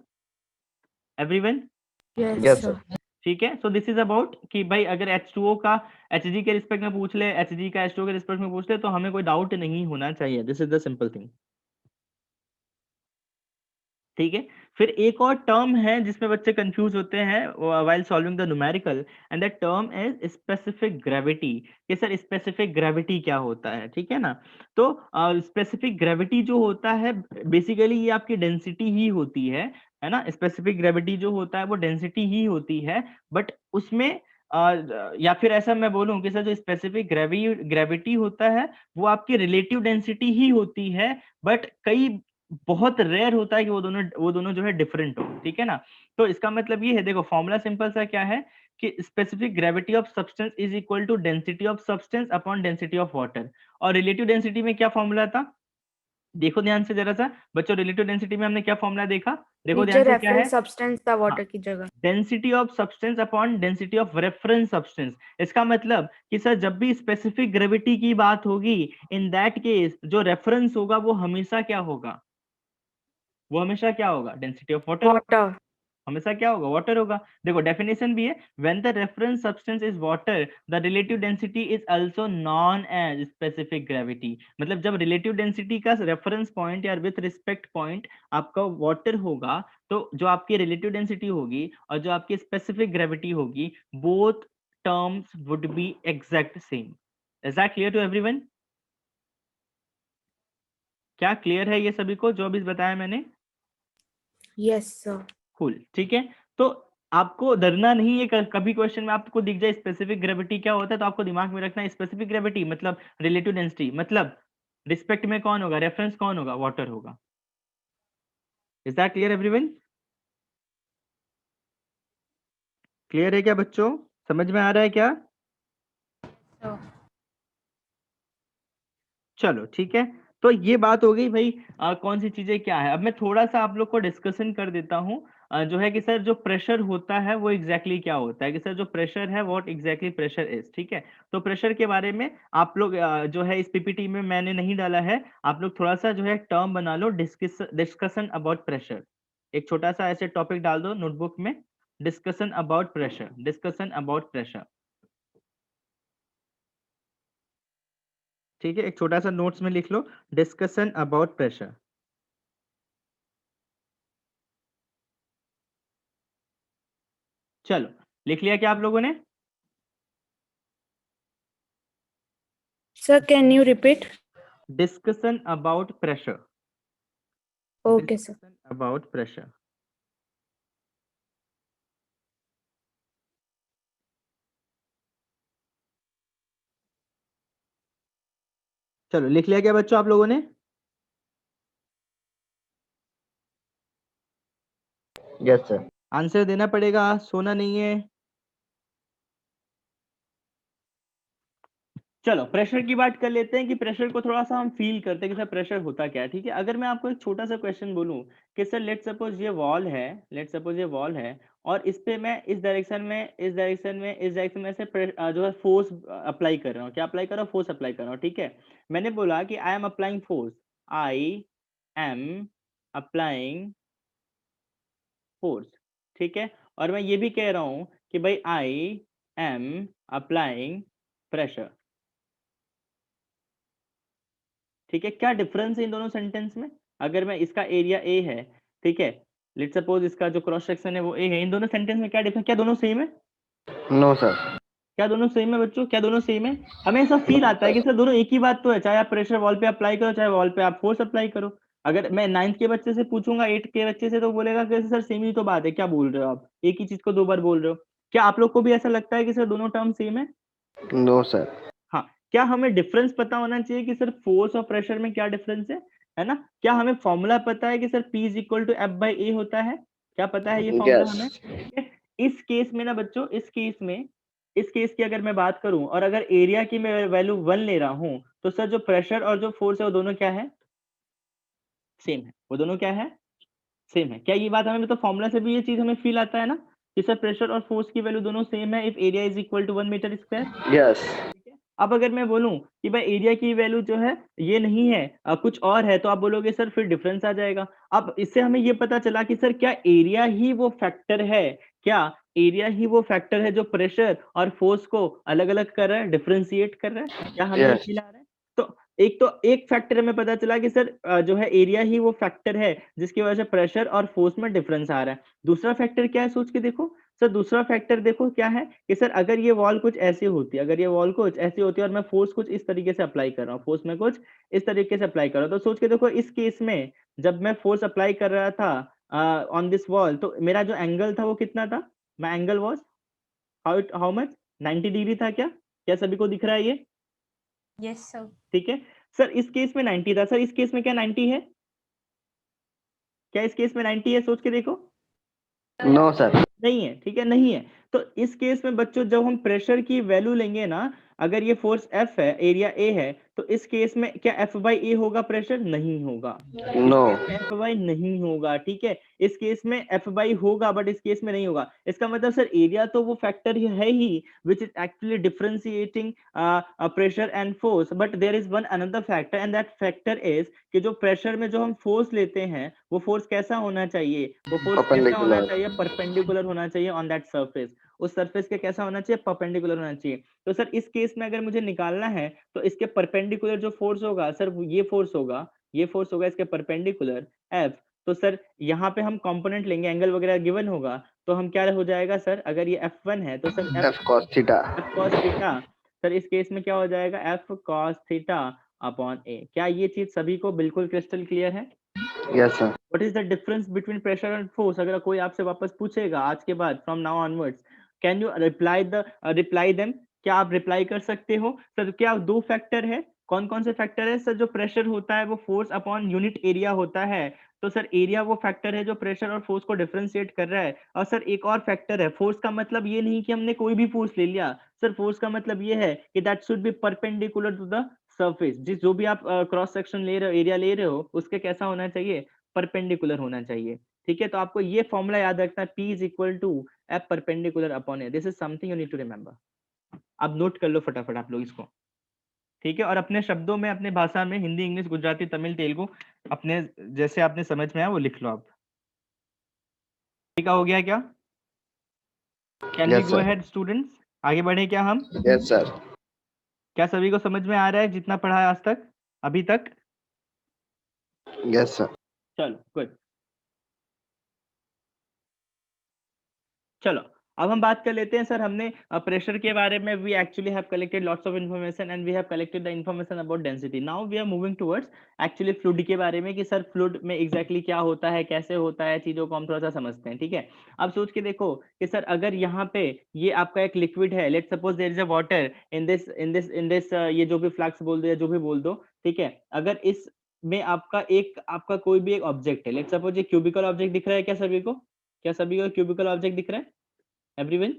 S1: everyone?
S3: Yes
S2: Yes,
S3: sir.
S2: sir.
S1: ठीक है, सो दिस इज अबाउट कि भाई अगर H2O का Hg के रिस्पेक्ट में पूछ ले, Hg का H2O के रिस्पेक्ट में पूछ ले, तो हमें कोई डाउट नहीं होना चाहिए। This is the simple thing. ठीक है, फिर एक और टर्म है जिसमें बच्चे कंफ्यूज होते हैं while solving the numerical, and that term is specific gravity. कि सर स्पेसिफिक ग्रेविटी क्या होता है? ठीक है ना, तो स्पेसिफिक ग्रेविटी जो होता है बेसिकली ये आपकी डेंसिटी ही होती है ना? स्पेसिफिक ग्रेविटी जो होता है वो डेंसिटी ही होती है, बट उसमें या फिर ऐसा मैं बोलूं कि सर जो स्पेसिफिक ग्रेविटी होता है वो आपकी रिलेटिव डेंसिटी ही होती है, बट कई बहुत रेयर होता है कि वो दोनों जो है डिफरेंट हो। ठीक है ना, तो इसका मतलब ये है, देखो फॉर्मूला सिंपल सा क्या है कि specific gravity of substance is equal to density of substance upon density of water. और रिलेटिव डेंसिटी में क्या फॉर्मूला था? देखो ध्यान से जरा सा बच्चों, रिलेटिव डेंसिटी में हमने क्या फॉर्मूला देखा? देखो
S3: नीचे
S1: ध्यान से क्या है?
S3: रेफरेंस सब्सटेंस था वाटर की जगह।
S1: Density of substance upon density of reference substance. इसका मतलब कि सर जब भी स्पेसिफिक ग्रेविटी की बात होगी, इन दैट केस जो रेफरेंस होगा वो हमेशा क्या होगा? वो हमेशा क्या होगा? डेंसिटी ऑफ वाटर होगा।
S3: वाटर।
S1: हमेशा क्या होगा? वाटर होगा। देखो डेफिनेशन भी है, when the reference substance is water the relative density is also known as specific gravity. मतलब जब रिलेटिव डेंसिटी का रेफरेंस पॉइंट या विथ रिस्पेक्ट पॉइंट आपका वाटर होगा, तो जो आपकी रिलेटिव डेंसिटी होगी और जो आपकी स्पेसिफिक ग्रेविटी होगी, both terms would be exact same. Is that clear to everyone? क्या क्लियर है ये सभी को जो अभी बताया मैंने?
S3: Yes sir.
S1: कूल, ठीक है, तो आपको डरना नहीं है। कभी क्वेश्चन में आपको दिख जाए स्पेसिफिक ग्रेविटी क्या होता है, तो आपको दिमाग में रखना है स्पेसिफिक ग्रेविटी मतलब रिलेटिव डेंसिटी, मतलब रिस्पेक्ट में कौन होगा? रेफरेंस कौन होगा? वाटर होगा। Is that clear everyone? क्लियर है क्या बच्चों? समझ में आ रहा है क्या? चलो ठीक है, तो ये बात हो गई भाई कौन सी चीजें क्या है। अब मैं थोड़ा सा आप लोग को डिस्कशन कर देता हूँ जो है कि सर जो प्रेशर होता है वो एग्जैक्टली क्या होता है, कि सर जो प्रेशर है व्हाट एग्जैक्टली प्रेशर इज। ठीक है, तो प्रेशर के बारे में आप लोग जो है इस पीपीटी में मैंने नहीं डाला है, आप लोग थोड़ा सा जो है टर्म बना लो, डिस्कशन अबाउट प्रेशर। एक छोटा सा ऐसे टॉपिक डाल दो नोटबुक में, discussion about pressure, discussion about pressure. ठीक है, एक छोटा सा नोट्स में लिख लो, डिस्कशन अबाउट प्रेशर। चलो, लिख लिया क्या आप लोगों ने?
S3: Sir, can you repeat?
S1: Discussion about pressure,
S3: Okay, sir.
S1: Discussion about pressure. चलो, लिख लिया क्या बच्चों आप लोगों ने?
S2: Yes sir.
S1: आंसर देना पड़ेगा, सोना नहीं है। चलो, प्रेशर की बात कर लेते हैं कि प्रेशर को थोड़ा सा हम फील करते हैं कि सर प्रेशर होता क्या है। ठीक है, अगर मैं आपको एक छोटा सा क्वेश्चन बोलूं कि सर लेट सपोज ये वॉल है, लेट सपोज ये वॉल है, और इस पे मैं इस डायरेक्शन में, इस डायरेक्शन में, इस डायरेक्शन में से जो है फोर्स अप्लाई कर रहा हूँ। क्या अप्लाई कर रहा हूँ? फोर्स अप्लाई कर रहा हूँ। ठीक है, मैंने बोला कि I am applying force, I am applying force. ठीक है, और मैं ये भी कह रहा हूं कि भाई आई एम अप्लाइंग प्रेशर। ठीक है, क्या डिफरेंस है इन दोनों सेंटेंस में? अगर मैं, इसका एरिया ए है, ठीक है, लेट सपोज इसका जो क्रॉस सेक्शन है वो ए है, इन दोनों सेंटेंस में क्या डिफरेंस, क्या दोनों सेम है?
S2: No sir.
S1: क्या दोनों सेम है बच्चों? क्या दोनों सेम है? हमें ऐसा फील आता है कि सर दोनों एक ही बात तो है, चाहे आप प्रेशर वॉल पे अप्लाई करो, चाहे वॉल पे आप फोर्स अप्लाई करो। अगर मैं 9th के बच्चे से पूछूंगा 8 के बच्चे से, तो बोलेगा कि सर सेम ही तो बात है, क्या बोल रहे हो आप, एक ही चीज को दो बार बोल रहे हो। क्या आप लोग को भी ऐसा लगता है कि सर दोनों टर्म सेम है?
S2: No sir.
S1: हाँ, क्या हमें डिफरेंस पता होना चाहिए कि सर फोर्स और प्रेशर में क्या डिफरेंस है ना? क्या हमें फॉर्मूला पता है कि sir P is equal to F by A होता है? क्या पता है ये फॉर्मूला हमें?
S2: यस।
S1: ठीक है, इस केस में ना बच्चों, इस केस में, इस केस की अगर मैं बात करूं और अगर एरिया की मैं वैल्यू 1 ले रहा हूं, तो सर जो प्रेशर और जो फोर्स है वो दोनों क्या है? सेम है। वो दोनों क्या है? सेम है। क्या ये बात हमें, मतलब फॉर्मूला से भी ये चीज हमें फील आता है ना कि सर प्रेशर और फोर्स की वैल्यू दोनों सेम है if area is equal to 1 metre square.
S2: Yes.
S1: ठीक है, अब अगर मैं बोलूं कि भाई एरिया की वैल्यू जो है ये नहीं है, कुछ और है, तो आप बोलोगे सर फिर डिफरेंस आ जाएगा। अब इससे हमें ये पता चला कि सर क्या एरिया ही वो फैक्टर है, क्या एरिया ही वो फैक्टर है जो प्रेशर और फोर्स को अलग अलग कर रहा है, डिफरेंशिएट कर रहा है? क्या हमें ये
S2: यस।
S1: फील आ रहा है? तो एक फैक्टर हमें पता चला कि सर जो है एरिया ही वो फैक्टर है जिसकी वजह से प्रेशर और फोर्स में डिफरेंस आ रहा है। दूसरा फैक्टर क्या है, सोच के देखो सर। दूसरा फैक्टर देखो क्या है कि सर अगर ये वॉल कुछ ऐसी होती, अगर ये वॉल कुछ ऐसी होती और मैं फोर्स कुछ इस तरीके से अप्लाई कर रहा हूँ, फोर्स में कुछ इस तरीके से अप्लाई कर रहा हूँ, तो सोच के देखो इस केस में जब मैं फोर्स अप्लाई कर रहा था ऑन दिस वॉल, तो मेरा जो एंगल था वो कितना था? My angle was how much? 90 degree था। क्या क्या सभी को दिख रहा है ये?
S3: Yes, sir.
S1: ठीक है, सर इस केस में 90 था, सर इस केस में क्या 90 है? क्या इस केस में 90 है? सोच के देखो।
S2: No sir.
S1: नहीं है। ठीक है, नहीं है। तो इस केस में बच्चों जब हम प्रेशर की वैल्यू लेंगे ना, अगर ये फोर्स F है, एरिया A है, तो इस केस में क्या F बाई ए होगा प्रेशर? नहीं होगा। इस
S2: नो।
S1: केस में F बाई नहीं होगा। ठीक है, इस केस में F बाई होगा बट इस केस में नहीं होगा। इसका मतलब सर एरिया तो वो फैक्टर है ही which is actually differentiating pressure and force, but there is one another factor and that factor is कि जो प्रेशर में जो हम फोर्स लेते हैं वो फोर्स कैसा होना चाहिए? वो फोर्स कैसा होना
S2: परपेंडिकुलर।
S1: चाहिए? परपेंडिकुलर होना चाहिए ऑन दैट सरफेस। उस सरफेस के कैसा होना चाहिए? परपेंडिकुलर होना चाहिए। तो सर इस केस में अगर मुझे निकालना है तो इसके परपेंडिकुलर जो फोर्स होगा सर, ये फोर्स होगा, ये फोर्स होगा इसके परपेंडिकुलर एफ। तो सर यहाँ पे हम कंपोनेंट लेंगे, एंगल वगैरह गिवन होगा, तो हम क्या हो जाएगा सर, अगर ये F1 है तो sir
S2: F cos theta.
S1: F cos theta. Sir इस केस में क्या हो जाएगा? एफ कॉस थीटा अपॉन ए। क्या ये चीज सभी को बिल्कुल क्रिस्टल क्लियर है?
S2: Yes sir.
S1: What is the difference between pressure and force? अगर कोई आपसे वापस पूछेगा आज के बाद, from now onwards, can you reply them? क्या आप रिप्लाई कर सकते हो? सर क्या दो फैक्टर है? कौन कौन से फैक्टर है? सर जो प्रेशर होता है वो फोर्स अपॉन यूनिट एरिया होता है, तो सर एरिया वो फैक्टर है जो प्रेशर और फोर्स को डिफरेंशिएट कर रहा है। और सर एक और फैक्टर है, फोर्स का मतलब ये नहीं कि हमने कोई भी फोर्स ले लिया। सर फोर्स का मतलब ये है कि that should be perpendicular to the surface. जिस जो भी आप क्रॉस सेक्शन ले रहे हो, एरिया ले रहे हो, उसके कैसा होना चाहिए? परपेंडिकुलर होना चाहिए। ठीक है, तो आपको ये फॉर्मूला याद रखना है, P is equal to F perpendicular upon A, this is something you need to remember. अब नोट कर लो फटाफट आप लोग इसको, ठीक है, और अपने शब्दों में, अपने भाषा में, हिंदी, इंग्लिश, गुजराती, तमिल, तेलुगु, अपने जैसे आपने समझ में आया वो लिख लो आप। ठीक है, हो गया क्या? Can we
S2: Yes,
S1: go
S2: sir.
S1: Ahead students, आगे बढ़े क्या हम?
S2: Yes, sir.
S1: क्या सभी को समझ में आ रहा है जितना पढ़ा है आज तक, अभी तक?
S2: Yes, sir.
S1: चलो गुड। चलो अब हम बात कर लेते हैं सर, हमने प्रेशर के बारे में, we actually have collected lots of information and we have collected the information about density. Now we are moving towards actually fluid के बारे में, कि सर फ्लूइड में एग्जैक्टली क्या होता है, कैसे होता है, चीजों को हम थोड़ा सा समझते हैं। ठीक है, अब सोच के देखो कि सर अगर यहाँ पे ये आपका एक लिक्विड है, let suppose there is a water in this ये जो भी फ्लक्स बोल दो या जो भी बोल दो, ठीक है, अगर इस में आपका कोई भी एक ऑब्जेक्ट है, लेट सपोज ये क्यूबिकल ऑब्जेक्ट दिख रहा है क्या सभी को? क्या सभी को क्यूबिकल ऑब्जेक्ट दिख रहा है एवरीवन?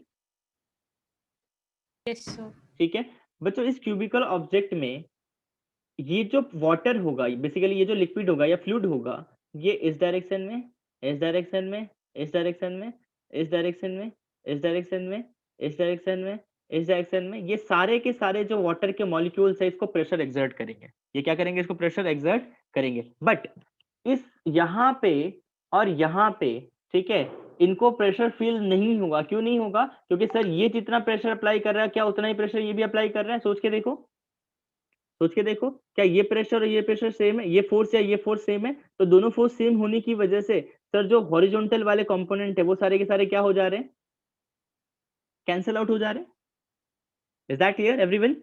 S3: Yes sir.
S1: ठीक है बच्चों, इस क्यूबिकल ऑब्जेक्ट में ये जो वाटर होगा, बेसिकली ये जो लिक्विड होगा या फ्लूइड होगा, ये इस डायरेक्शन में, इस डायरेक्शन में, इस डायरेक्शन में, इस डायरेक्शन में, इस डायरेक्शन में, इस डायरेक्शन में, इस डायरेक्शन में, ये सारे के सारे जो वाटर के मॉलिक्यूल्स है इसको प्रेशर एक्सर्ट करेंगे। ये क्या करेंगे? इसको प्रेशर एक्सर्ट करेंगे। बट इस यहाँ पे और यहाँ पे, ठीक है, इनको प्रेशर फील नहीं होगा। क्यों नहीं होगा? क्योंकि सर ये जितना प्रेशर अप्लाई कर रहा है, क्या उतना ही प्रेशर ये भी अप्लाई कर रहा है? सोच के देखो, सोच के देखो, क्या ये प्रेशर और ये प्रेशर सेम है? ये फोर्स या ये फोर्स सेम है? तो दोनों फोर्स सेम होने की वजह से सर जो हॉरिजॉन्टल वाले कंपोनेंट है वो सारे के सारे क्या हो जा रहे हैं? कैंसिल आउट हो जा रहे हैं। Is that clear everyone?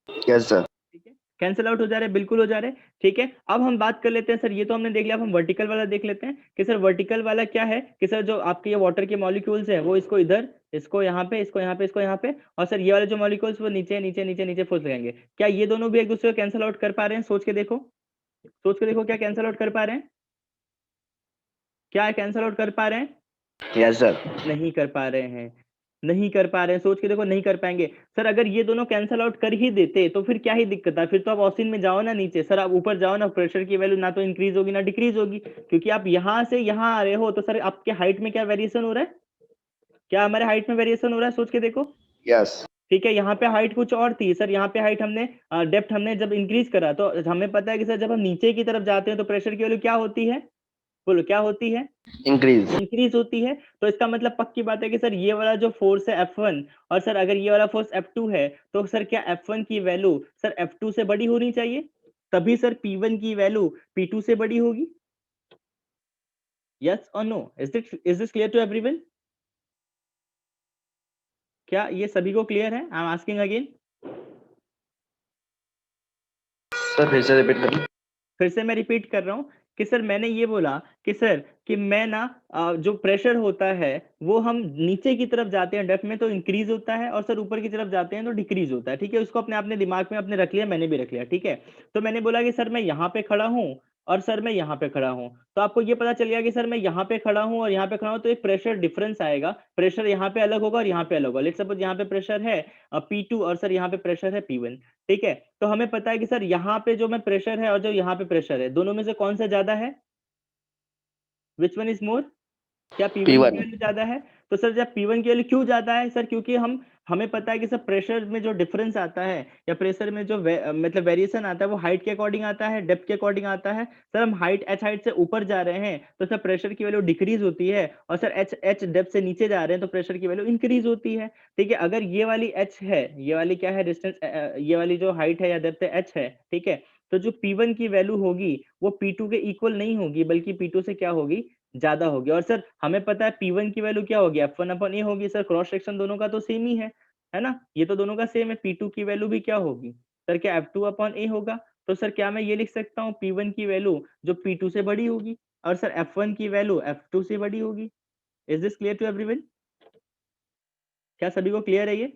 S2: Yes, sir.
S1: ठीक है, कैंसिल आउट हो जा रहे हैं, बिल्कुल हो जा रहे हैं। ठीक है, अब हम बात कर लेते हैं सर, ये तो हमने देख लिया, अब हम वर्टिकल वाला देख लेते हैं कि सर वर्टिकल वाला क्या है, कि सर जो आपके ये वाटर के मॉलिक्यूल्स है वो इसको इधर, इसको यहाँ पे, इसको यहाँ पे, इसको यहाँ पे, और सर ये वाले जो मॉलिक्यूल्स वो नीचे नीचे नीचे नीचे फोर्स लगाएंगे। क्या ये दोनों भी एक दूसरे को कैंसिल आउट कर पा रहे हैं? सोच के देखो, सोच के देखो, क्या कैंसिल आउट कर पा रहे हैं? क्या कैंसिल आउट कर पा रहे हैं?
S2: Yes, sir.
S1: नहीं कर पा रहे हैं, नहीं कर पा रहे हैं। सोच के देखो, नहीं कर पाएंगे। सर अगर ये दोनों कैंसिल आउट कर ही देते तो फिर क्या ही दिक्कत है? फिर तो आप ऑसिन में जाओ ना नीचे, सर आप ऊपर जाओ ना, प्रेशर की वैल्यू ना तो इंक्रीज होगी ना डिक्रीज होगी, क्योंकि आप यहाँ से यहाँ आ रहे हो। तो सर आपके हाइट में क्या वेरिएशन हो रहा है? क्या हमारे हाइट में वेरिएशन हो रहा है? सोच के देखो।
S2: Yes.
S1: ठीक है, यहाँ पे हाइट कुछ और थी सर, यहाँ पे हाइट हमने डेप्थ हमने जब इंक्रीज करा तो हमें पता है कि सर जब हम नीचे की तरफ जाते हैं तो प्रेशर की वैल्यू क्या होती है? बोलो क्या होती है?
S2: Increase.
S1: इंक्रीज होती है। तो इसका मतलब पक्की बात है कि सर ये वाला जो फोर्स है F1, और सर अगर ये वाला फोर्स F2 है, तो सर क्या F1 की वैल्यू सर F2 से बड़ी होनी चाहिए? तभी सर P1 की वैल्यू P2 से बड़ी होगी। यस और no? Is this clear to everyone? क्या ये सभी को क्लियर है? I am asking again.
S2: Sir, फिर से repeat करिए.
S1: फिर से मैं रिपीट कर रहा हूँ कि सर मैंने ये बोला कि सर कि मैं ना जो प्रेशर होता है वो हम नीचे की तरफ जाते हैं डेप्थ में तो इंक्रीज होता है, और सर ऊपर की तरफ जाते हैं तो डिक्रीज होता है। ठीक है, उसको अपने दिमाग में अपने रख लिया, मैंने भी रख लिया। ठीक है, तो मैंने बोला कि सर मैं यहाँ पे खड़ा हूँ और सर मैं यहाँ पे खड़ा हूँ, तो आपको ये पता चल गया कि सर मैं यहाँ पे खड़ा हूँ और यहाँ पे खड़ा हूँ, तो एक प्रेशर डिफरेंस आएगा। प्रेशर यहाँ पे अलग होगा और यहाँ पे अलग होगा। लेट्स सपोज यहाँ पे प्रेशर है P2 और सर यहाँ पे प्रेशर है P1। ठीक है, तो हमें पता है कि सर यहाँ पे जो मैं प्रेशर है और जो यहाँ पे प्रेशर है, दोनों में से कौन सा ज्यादा है? Which one is more? क्या P1 की
S2: P1.
S1: वैल्यू ज्यादा है? तो सर जब P1 की वैल्यू क्यों ज्यादा है सर? क्योंकि हमें पता है कि सर प्रेशर में जो डिफरेंस आता है या प्रेशर में जो मतलब वेरिएशन आता है वो हाइट के अकॉर्डिंग आता है, डेप्थ के अकॉर्डिंग आता है। सर हम एच हाइट से ऊपर जा रहे हैं तो सर प्रेशर की वैल्यू डिक्रीज होती है, और सर एच डेप्थ से नीचे जा रहे हैं तो प्रेशर की वैल्यू इंक्रीज होती है। ठीक है, अगर ये वाली एच है, ये वाली क्या है डिस्टेंस, ये वाली जो हाइट है या डेप्थ है एच है, ठीक है, तो जो P1 की वैल्यू होगी वो P2 के इक्वल नहीं होगी, बल्कि P2 से क्या होगी? ज्यादा होगी। और सर हमें पता है P1 की वैल्यू क्या होगी? F1 अपॉन ए होगी। सर क्रॉस सेक्शन दोनों का तो सेम ही है ना? ये तो दोनों का सेम है। P2 की वैल्यू भी क्या होगी? सर क्या F2 अपॉन ए होगा? तो सर क्या मैं ये लिख सकता हूँ P1 की वैल्यू जो P2 से बड़ी होगी, और सर F1 की वैल्यू F2 से बड़ी होगी। Is this clear to everyone? क्या सभी को क्लियर है ये?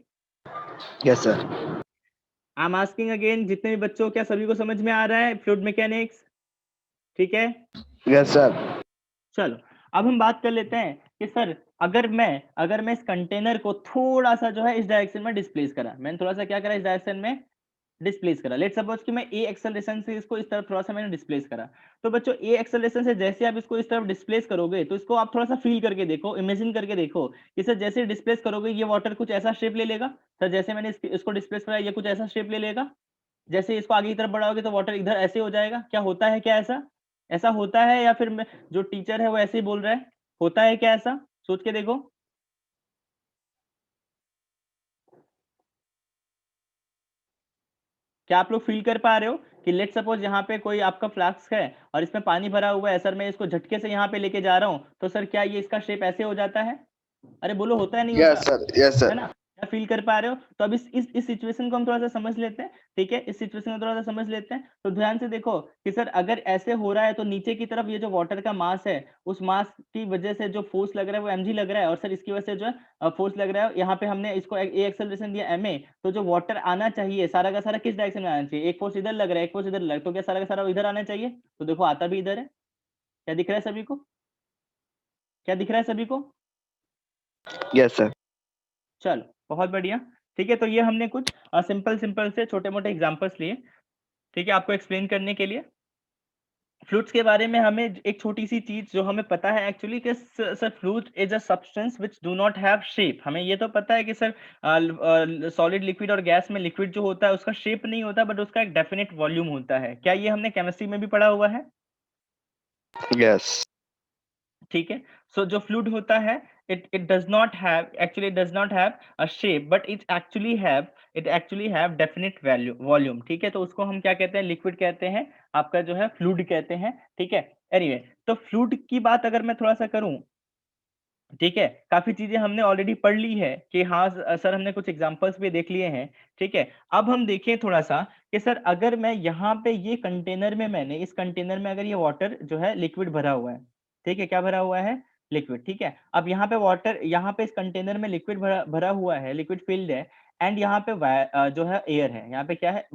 S2: Yes, sir.
S1: I am asking again, जितने भी बच्चों, क्या सभी को समझ में आ रहा है फ्लूइड मैकेनिक्स? ठीक है,
S2: Yes, sir.
S1: चलो अब हम बात कर लेते हैं कि सर अगर मैं इस कंटेनर को थोड़ा सा जो है इस डायरेक्शन में डिस्प्लेस करा, मैंने थोड़ा सा क्या करा इस डायरेक्शन में डिस्प्लेस करा। लेट सपोज कि मैं ए एक्सेलरेशन से इसको इस तरफ थोड़ा सा मैंने डिस्प्लेस करा, तो बच्चों ए एक्सेलरेशन से जैसे आप इसको इस तरफ डिस्प्लेस करोगे तो इसको आप थोड़ा सा फील करके देखो, इमेजिन करके देखो कि सर जैसे डिस्प्लेस करोगे ये वाटर कुछ ऐसा शेप ले लेगा। सर जैसे मैंने इसको डिस्प्लेस करा ये कुछ ऐसा शेप ले लेगा। जैसे इसको आगे की तरफ बढ़ाओगे तो वाटर इधर ऐसे हो जाएगा। क्या होता है, क्या ऐसा ऐसा होता है, या फिर जो टीचर है वो ऐसे ही बोल रहा है? होता है क्या ऐसा? सोच के देखो। क्या आप लोग फील कर पा रहे हो कि लेट सपोज यहाँ पे कोई आपका फ्लास्क है और इसमें पानी भरा हुआ है, सर मैं इसको झटके से यहाँ पे लेके जा रहा हूँ, तो सर क्या ये इसका शेप ऐसे हो जाता है? अरे बोलो, होता है नहीं
S2: Yes,
S1: होता?
S2: sir. Yes,
S1: है
S2: sir.
S1: ना? क्या फील कर पा रहे हो? तो अब इस सिचुएशन को हम थोड़ा सा समझ लेते हैं, ठीक है? इस सिचुएशन को थोड़ा सा समझ लेते हैं। तो ध्यान से देखो कि सर अगर ऐसे हो रहा है तो नीचे की तरफ ये जो वाटर का मास है, उस मास की वजह से जो फोर्स लग रहा है वो mg लग रहा है, और सर इसकी वजह से जो है फोर्स लग रहा है। यहाँ पे हमने इसको ए एक्सेलरेशन दिया ma, तो जो वाटर आना चाहिए सारा का सारा किस डायरेक्शन में आना चाहिए? एक फोर्स इधर लग रहा है, एक फोर्स इधर लग रहा है, तो क्या सारा का सारा इधर आना चाहिए? तो देखो आता भी इधर है। क्या दिख रहा है सभी को? क्या दिख रहा है सभी को?
S2: Yes, sir.
S1: चलो बहुत बढ़िया। ठीक है, तो ये हमने कुछ सिंपल से छोटे मोटे एग्जांपल्स लिए, ठीक है, आपको एक्सप्लेन करने के लिए। फ्लूइड्स के बारे में हमें एक छोटी सी चीज जो हमें पता है एक्चुअली कि sir fluid is a substance which do not have shape. हमें ये तो पता है कि सर सॉलिड, लिक्विड और गैस में लिक्विड जो होता है उसका शेप नहीं होता, बट उसका एक डेफिनेट वॉल्यूम होता है। क्या ये हमने केमिस्ट्री में भी पढ़ा हुआ है?
S2: Yes.
S1: ठीक है। सो जो फ्लूइड होता है it does not have, actually it does not have a shape, but it actually have definite value volume। ठीक है, तो उसको हम क्या कहते हैं? लिक्विड कहते हैं, आपका जो है फ्लूइड कहते हैं। ठीक है, एनीवे तो फ्लूइड की बात अगर मैं थोड़ा सा करूं, ठीक है, काफी चीजें हमने ऑलरेडी पढ़ ली है कि हाँ सर हमने कुछ एग्जांपल्स भी देख लिए हैं। ठीक है, अब हम देखें थोड़ा सा कि सर अगर मैं यहाँ पे ये कंटेनर में, मैंने इस कंटेनर में अगर ये वाटर जो है लिक्विड भरा हुआ है, ठीक है, क्या भरा हुआ है? लिक्विड। ठीक है, अब यहाँ पे वाटर, यहाँ पे इस कंटेनर में लिक्विड भरा भरा हुआ है, लिक्विड फिल्ड है, एंड यहाँ पे जो है एयर है, यहाँ पे क्या है?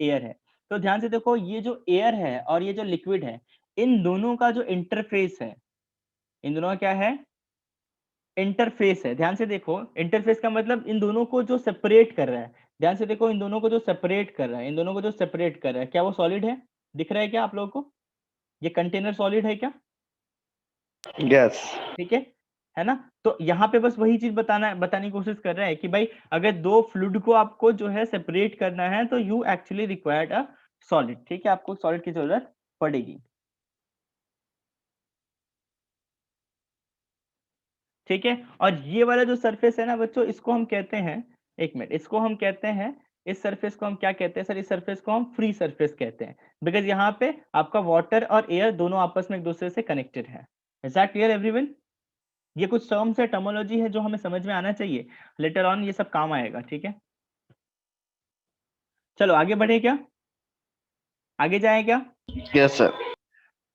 S1: एयर है। तो ध्यान से देखो, ये जो एयर है और ये जो लिक्विड है, इन दोनों का जो इंटरफेस है, इन दोनों का क्या है? इंटरफेस है। ध्यान से देखो, इंटरफेस का मतलब इन दोनों को जो सेपरेट कर रहा है। ध्यान से देखो, इन दोनों को जो सेपरेट कर रहा है, इन दोनों को जो सेपरेट कर रहा है, क्या वो सॉलिड है? दिख रहा है क्या आप लोगों को? ये कंटेनर सॉलिड है क्या?
S2: Yes.
S1: ठीक है ना? तो यहाँ पे बस वही चीज बताने की कोशिश कर रहे हैं कि भाई अगर दो फ्लूइड को आपको जो है सेपरेट करना है तो you actually required a solid. ठीक है, आपको सॉलिड की जरूरत पड़ेगी। ठीक है, और ये वाला जो सरफेस है ना बच्चों, इसको हम कहते हैं, एक मिनट, इसको हम कहते हैं, इस सरफेस को हम क्या कहते हैं? सर इस सरफेस को हम फ्री सरफेस कहते हैं, बिकॉज यहाँ पे आपका वाटर और एयर दोनों आपस में एक दूसरे से कनेक्टेड है। Is that clear everyone? ये कुछ टर्म्स है, टर्मोलॉजी है जो हमें समझ में आना चाहिए, लेटर ऑन ये सब काम आएगा। ठीक है, चलो आगे बढ़े क्या? आगे जाए क्या?
S2: Yes, sir.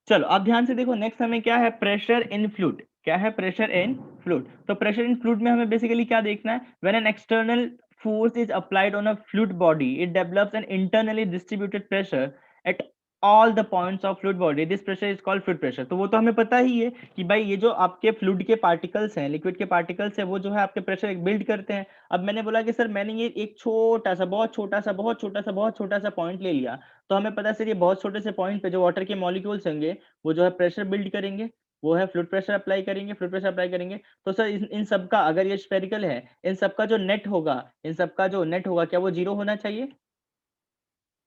S1: चलो अब ध्यान से देखो, नेक्स्ट हमें क्या है? Pressure in fluid. क्या है? Pressure in fluid. तो प्रेशर इन फ्लूइड में हमें बेसिकली क्या देखना है? When an external force is applied on a fluid body, it develops an internally distributed pressure at all the points of fluid body. This pressure is called fluid pressure। तो वो तो हमें पता ही है कि भाई ये जो आपके फ्लूइड के पार्टिकल्स हैं, लिक्विड के पार्टिकल्स हैं, वो जो है आपके प्रेशर एक बिल्ड करते हैं। अब मैंने बोला कि सर मैंने ये एक छोटा सा, बहुत छोटा सा, बहुत छोटा सा, बहुत छोटा सा पॉइंट ले लिया, तो हमें पता है सर ये बहुत छोटे से पॉइंट पे जो वाटर के मॉलिक्यूल्स होंगे वो जो है प्रेशर बिल्ड करेंगे, वो है फ्लूइड प्रेशर अप्लाई करेंगे, फ्लूइड प्रेशर अप्लाई करेंगे। तो सर इन सब का, अगर ये स्फेरिकल है, इन सब का जो नेट होगा, इन सब का जो नेट होगा, क्या वो जीरो होना चाहिए?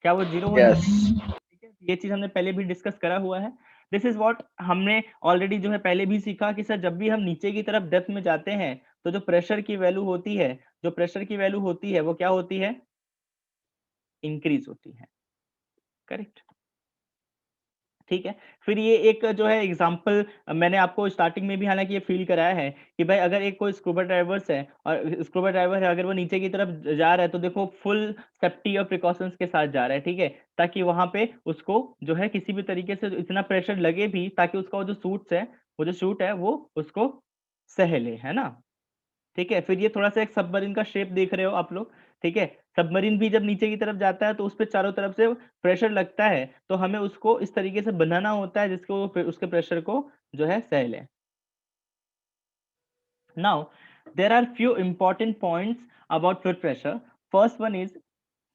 S1: क्या वो जीरो होना
S2: Yes.
S1: चाहिए? ठीक है, ये चीज हमने पहले भी डिस्कस करा हुआ है। दिस इज व्हाट हमने ऑलरेडी जो है पहले भी सीखा कि सर जब भी हम नीचे की तरफ डेप्थ में जाते हैं तो जो प्रेशर की वैल्यू होती है, जो प्रेशर की वैल्यू होती है वो क्या होती है? इंक्रीज होती है। करेक्ट। ठीक है, फिर ये एक जो है एग्जांपल मैंने आपको स्टार्टिंग में भी हालांकि ये फील कराया है कि भाई अगर एक कोई स्कूबा ड्राइवर्स है और स्कूबा ड्राइवर है, अगर वो नीचे की तरफ जा रहा है तो देखो फुल सेफ्टी और प्रिकॉशंस के साथ जा रहा है। ठीक है, ताकि वहां पे उसको जो है किसी भी तरीके से इतना प्रेशर लगे भी ताकि उसका वो जो सूट्स है, वो जो शूट है वो उसको सह ले, है ना? ठीक है, फिर ये थोड़ा सा एक सबमरीन का शेप देख रहे हो आप लोग। ठीक है, सबमरीन भी जब नीचे की तरफ जाता है तो उस पे चारों तरफ से प्रेशर लगता है, तो हमें उसको इस तरीके से बनाना होता है जिसको वो उसके प्रेशर को जो है सह ले। Now there are few important points about fluid pressure. First one is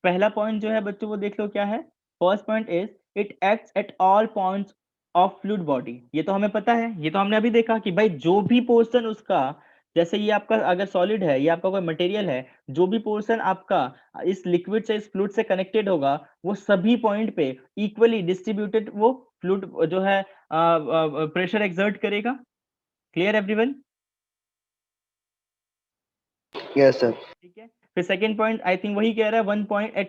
S1: पहला पॉइंट जो है बच्चों वो देख लो क्या है। First point is it acts at all points of fluid body. ये तो हमें पता है, ये तो हमने अभी देखा कि भाई जो भी पोर्शन उसका, जैसे ये आपका अगर सॉलिड है, ये आपका कोई मटेरियल है, जो भी पोर्शन आपका इस लिक्विड से इस फ्लूइड से कनेक्टेड होगा वो सभी पॉइंट पे इक्वली डिस्ट्रीब्यूटेड वो फ्लूइड जो है प्रेशर एक्सर्ट करेगा। Clear everyone?
S2: Yes, sir.
S1: ठीक है। फिर सेकंड पॉइंट आई थिंक वही कह रहा है,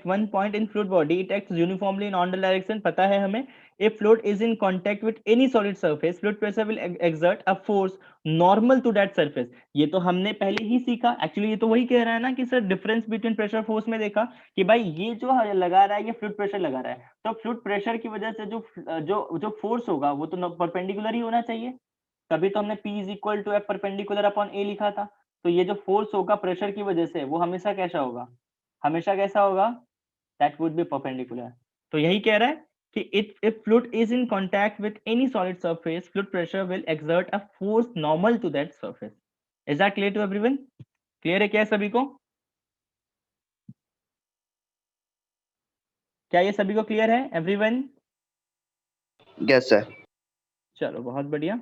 S1: one point in fluid body it acts uniformly in all direction. पता है हमें, if fluid is in contact with any solid surface fluid pressure will exert a force normal to that surface. ये तो हमने पहले ही सीखा। एक्चुअली ये तो वही कह रहा है ना कि sir difference between pressure force में देखा कि भाई ये जो लगा रहा है ये फ्लूइड प्रेशर लगा रहा है, तो फ्लूइड प्रेशर की वजह से जो जो जो फोर्स होगा वो तो परपेंडिकुलर ही होना चाहिए। तभी तो हमने P is equal to F perpendicular upon A लिखा था। तो ये जो फोर्स होगा प्रेशर की वजह से वो हमेशा कैसा होगा, हमेशा कैसा होगा, दैट वुड बी परपेंडिकुलर। तो यही कह रहा है कि if fluid is in contact with any solid surface fluid pressure will exert a force normal to that surface. Is that clear to everyone? Clear है क्या सभी को? क्या ये सभी को क्लियर है एवरीवन?
S2: Yes, sir.
S1: चलो बहुत बढ़िया।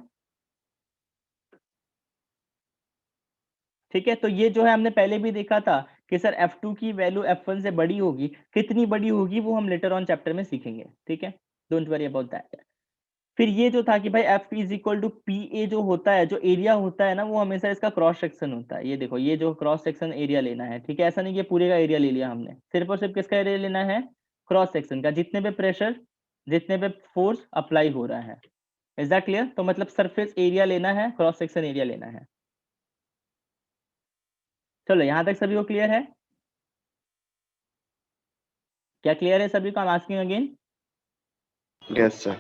S1: ठीक है, तो ये जो है हमने पहले भी देखा था कि सर F2 की वैल्यू F1 से बड़ी होगी, कितनी बड़ी होगी वो हम लेटर ऑन चैप्टर में सीखेंगे। ठीक है, डोंट वरी अबाउट दैट। फिर ये जो था कि भाई F is equal to P A जो होता है, जो एरिया होता है ना वो हमेशा इसका क्रॉस सेक्शन होता है। ये देखो ये जो क्रॉस सेक्शन एरिया लेना है, ठीक है, ऐसा नहीं कि पूरे का एरिया ले लिया हमने, सिर्फ और सिर्फ किसका एरिया लेना है, क्रॉस सेक्शन का, जितने पे प्रेशर जितने पे फोर्स अप्लाई हो रहा है। Is that clear? तो मतलब सरफेस एरिया लेना है, क्रॉस सेक्शन एरिया लेना है। चलो यहां तक सभी को क्लियर है? क्या क्लियर है सभी को? आई am asking again.
S2: Yes, sir.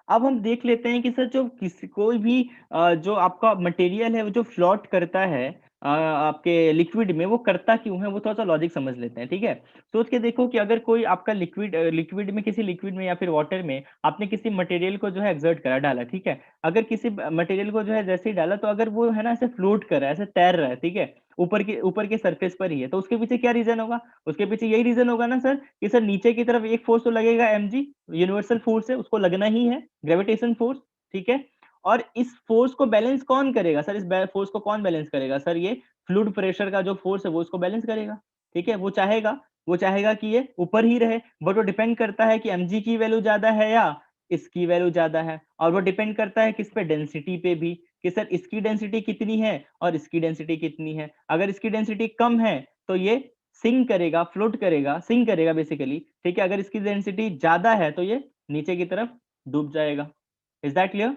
S1: अब हम देख लेते हैं कि सर जो किसी कोई भी जो आपका मटेरियल है वो जो फ्लोट करता है आपके लिक्विड में, वो करता क्यों है, वो थोड़ा सा लॉजिक समझ लेते हैं। ठीक है, सोच के देखो कि अगर कोई आपका लिक्विड में, किसी लिक्विड में या फिर वाटर में आपने किसी मटेरियल को जो है एक्सर्ट करा, डाला, ठीक है, अगर किसी मटेरियल को जो है जैसे ही डाला तो अगर वो है ना ऐसे फ्लोट कर रहा है, ऐसे तैर रहा है, ठीक है, ऊपर के सरफेस पर ही है, तो उसके पीछे क्या रीजन होगा? उसके पीछे यही रीजन होगा ना सर कि सर नीचे की तरफ एक फोर्स तो लगेगा, mg यूनिवर्सल फोर्स है, उसको लगना ही है, ग्रेविटेशन फोर्स। ठीक है, और इस फोर्स को बैलेंस कौन करेगा सर? इस फोर्स को कौन बैलेंस करेगा सर? ये फ्लूइड प्रेशर का जो फोर्स है वो इसको बैलेंस करेगा। ठीक है, वो चाहेगा कि ये ऊपर ही रहे, बट वो डिपेंड करता है कि mg की वैल्यू ज्यादा है या इसकी वैल्यू ज्यादा है, और वो डिपेंड करता है किस पे, डेंसिटी पे भी, कि सर इसकी डेंसिटी कितनी है और इसकी डेंसिटी कितनी है। अगर इसकी डेंसिटी कम है तो ये सिंक करेगा, फ्लोट करेगा, सिंक करेगा बेसिकली। ठीक है, अगर इसकी डेंसिटी ज्यादा है तो ये नीचे की तरफ डूब जाएगा। Is that clear?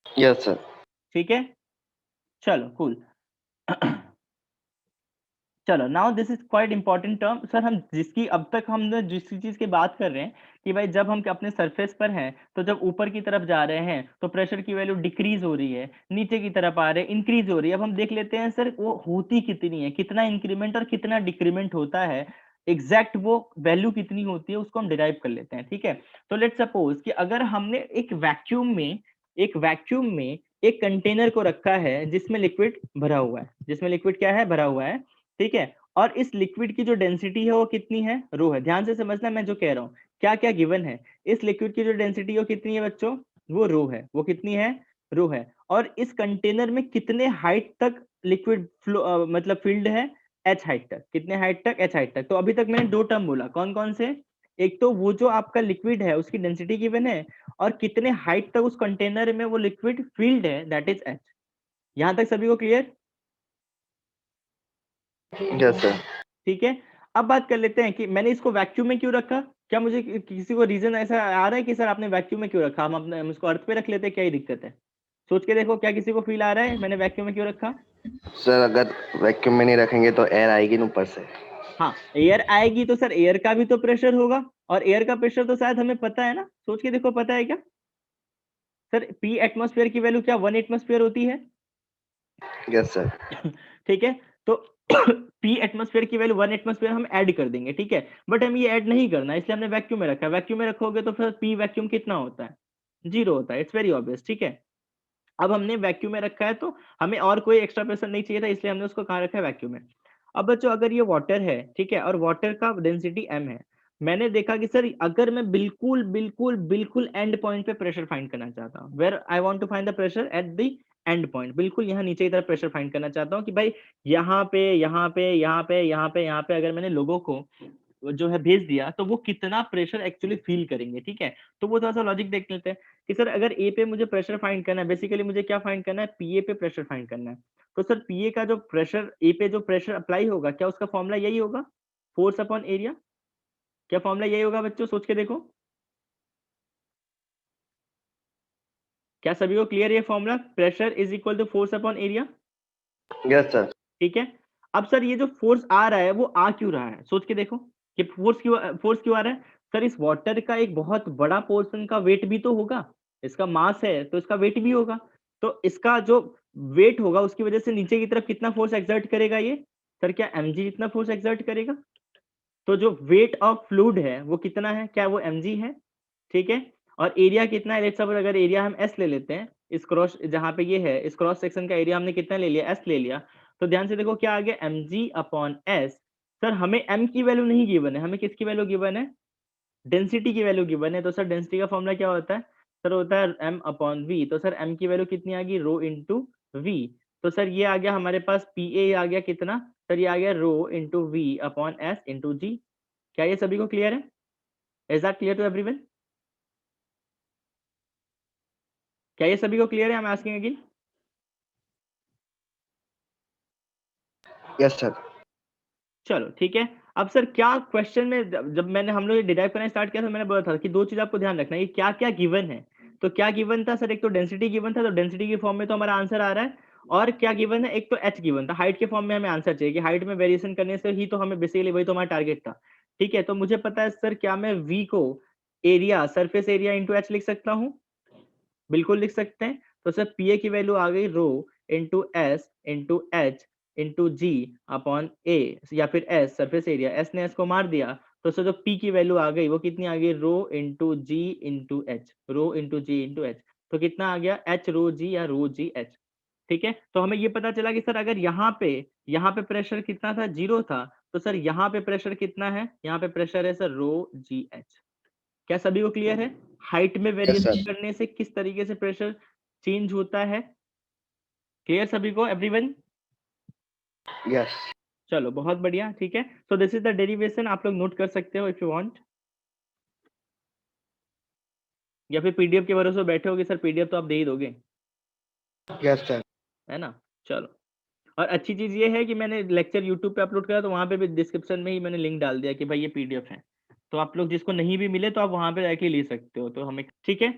S2: Yes, sir.
S1: ठीक है, चलो कूल। चलो now this is quite important term sir. हम जिसकी अब तक हमने जिस चीज की बात कर रहे हैं कि भाई जब हम अपने सरफेस पर हैं तो जब ऊपर की तरफ जा रहे हैं तो प्रेशर की वैल्यू डिक्रीज हो रही है, नीचे की तरफ आ रहे हैं इंक्रीज हो रही है। अब हम देख लेते हैं सर वो होती कितनी है, कितना इंक्रीमेंट और कितना डिक्रीमेंट होता है, एग्जैक्ट वो वैल्यू कितनी होती है उसको हम डिराइव कर लेते हैं। ठीक है, तो लेट सपोज कि अगर हमने एक वैक्यूम में एक कंटेनर को रखा है जिसमें लिक्विड भरा हुआ है, जिसमें लिक्विड क्या है, भरा हुआ है। ठीक है, और इस लिक्विड की जो डेंसिटी है वो कितनी है, रो है। ध्यान से समझना मैं जो कह रहा हूँ, क्या क्या गिवन है। इस लिक्विड की जो डेंसिटी है वो कितनी है बच्चों, वो रो है। वो कितनी है, रो है। और इस कंटेनर में कितने हाइट तक लिक्विड फ्लो मतलब फील्ड है, एच हाइट तक। कितने हाइट तक, एच हाइट तक। तो अभी तक मैंने दो टर्म बोला, कौन कौन से? एक तो वो जो आपका लिक्विड है उसकी डेंसिटी गिवन है, और कितने हाइट तक उस कंटेनर में वो लिक्विड फील्ड है, दैट इज एच। यहां तक सभी को क्लियर?
S2: Yes, sir.
S1: ठीक है, अब बात कर लेते हैं कि मैंने इसको वैक्यूम में क्यों रखा। क्या मुझे किसी को रीजन ऐसा आ रहा है कि सर आपने वैक्यूम में क्यों रखा? हम इसको अर्थ पे रख लेते हैं, क्या ही दिक्कत है? सोच के देखो, क्या किसी को फील आ रहा है मैंने वैक्यूम में क्यों रखा?
S2: सर अगर वैक्यूम में नहीं रखेंगे तो एयर आएगी ना ऊपर से।
S1: हाँ, एयर आएगी तो सर एयर का भी तो प्रेशर होगा, और एयर का प्रेशर तो शायद हमें पता है ना, सोच के देखो, पता है क्या सर? पी एटमॉस्फेयर की वैल्यू क्या 1 एटमॉस्फेयर होती है?
S2: Yes, sir.
S1: ठीक है, तो पी एटमॉस्फेयर की वैल्यू 1 एटमॉस्फेयर हम ऐड कर देंगे। ठीक है, बट हम ये ऐड नहीं करना, इसलिए हमने वैक्यूम में रखा है। वैक्यूम में रखोगे तो फिर पी वैक्यूम कितना होता है, 0 होता है। It's very obvious. ठीक है, अब हमने वैक्यूम में रखा है तो हमें और कोई एक्स्ट्रा प्रेशर नहीं चाहिए था, इसलिए हमने उसको कहाँ रखा है, वैक्यूम में। अब बच्चों अगर ये वाटर है, ठीक है, और वाटर का डेंसिटी m है, मैंने देखा कि सर अगर मैं बिल्कुल बिल्कुल बिल्कुल एंड पॉइंट पे प्रेशर फाइंड करना चाहता हूँ, where I want to find the pressure at the end point, बिल्कुल यहाँ नीचे की तरफ प्रेशर फाइंड करना चाहता हूँ कि भाई यहाँ पे यहाँ पे यहाँ पे यहाँ पे यहाँ पे अगर मैंने लोगों को जो है भेज दिया तो वो कितना प्रेशर एक्चुअली फील करेंगे, ठीक है। तो वो थोड़ा सा लॉजिक देख लेते हैं कि सर अगर ए पे मुझे प्रेशर फाइंड करना है, बेसिकली मुझे क्या फाइंड करना है, पीए पे प्रेशर फाइंड करना है। तो सर पीए का जो प्रेशर ए पे जो प्रेशर अप्लाई होगा, क्या उसका फॉर्मूला यही होगा, फोर्स अपॉन एरिया? क्या फॉर्मूला यही होगा बच्चों, सोच के देखो, क्या सभी को क्लियर है formula, pressure is equal to force upon area?
S2: Yes sir.
S1: ठीक है। अब सर ये जो फोर्स आ रहा है वो आ क्यों रहा है, सोच के देखो कि फोर्स क्यों आ रहा है। सर इस वाटर का एक बहुत बड़ा पोर्शन का वेट भी तो होगा, इसका मास है तो इसका वेट भी होगा, तो इसका जो वेट होगा उसकी वजह से नीचे की तरफ कितना फोर्स एक्सर्ट करेगा ये, सर क्या mg जितना फोर्स एक्सर्ट करेगा। तो जो वेट ऑफ फ्लूइड है वो कितना है, क्या वो mg है, ठीक है। और एरिया कितना है, लेट्स सपोज अगर एरिया हम s ले लेते हैं, इस क्रॉस जहां पे ये है इस क्रॉस सेक्शन का एरिया हमने कितना ले लिया, s ले लिया, तो ध्यान से देखो क्या आ गया, mg अपॉन s। सर हमें m की वैल्यू नहीं गिवन है, हमें किसकी वैल्यू गिवन है, डेंसिटी की वैल्यू गिवन है। तो सर डेंसिटी का फॉर्मूला क्या होता है, सर होता है m अपॉन v। तो सर m की वैल्यू कितनी आ गई, रो इंटू वी। तो सर ये आ गया हमारे पास pa आ गया कितना, सर ये आ गया rho into V upon s into G. क्या ये सभी को क्लियर है, is that clear to everyone? क्या ये सभी को क्लियर है, I am asking again.
S2: Yes sir.
S1: चलो ठीक है। अब सर क्या क्वेश्चन में जब मैंने हम लोग ये डिराइव करना स्टार्ट किया तो मैंने बोला था कि दो चीज आपको ध्यान रखना है, ये क्या क्या गिवन है। तो क्या गिवन था सर, एक तो डेंसिटी गिवन था, तो डेंसिटी के फॉर्म में तो हमारा आंसर आ रहा है, और क्या गिवन है, एक तो एच गिवन था, हाइट के फॉर्म में हमें आंसर चाहिए कि हाइट में वेरिएशन करने से ही तो हमें बेसिकली वही तो हमारा टारगेट था। ठीक है, तो मुझे पता है सर, क्या मैं वी को area surface area into H लिख सकता हूँ, बिल्कुल लिख सकते हैं। तो सर पीए की वैल्यू आ गई rho into S into H into G upon A, या फिर एस सरफेस एरिया, एस ने एस को मार दिया, तो सर जो पी की वैल्यू आ गई वो कितनी आ गई, रो इंटू जी इंटू एच, रो इंटू जी इंटू एच। तो कितना आ गया, एच रो जी या रो जी एच। ठीक है, तो हमें ये पता चला कि सर अगर यहाँ पे प्रेशर कितना था, जीरो था, तो सर यहाँ पे प्रेशर कितना है, यहाँ पे प्रेशर है सर रो जी एच। क्या सभी को क्लियर है, हाइट में
S2: यस
S1: वेरिएशन
S2: सर।
S1: करने से किस तरीके से प्रेशर चेंज होता है, क्लियर सभी को, एवरीवन?
S2: यस।
S1: चलो बहुत बढ़िया, ठीक है। So this is the derivation, आप लोग नोट कर सकते हो इफ यू वांट, या फिर पीडीएफ के भरोसे बैठे होगे, सर पीडीएफ तो आप दे ही दोगे,
S2: यस सर।
S1: है ना। चलो, और अच्छी चीज ये है कि मैंने लेक्चर यूट्यूब पे अपलोड करा तो वहां पे भी डिस्क्रिप्शन में ही मैंने लिंक डाल दिया कि भाई ये पीडीएफ है, तो आप लोग जिसको नहीं भी मिले तो आप वहां पे डायरेक्टली ले सकते हो, तो हमें ठीक है।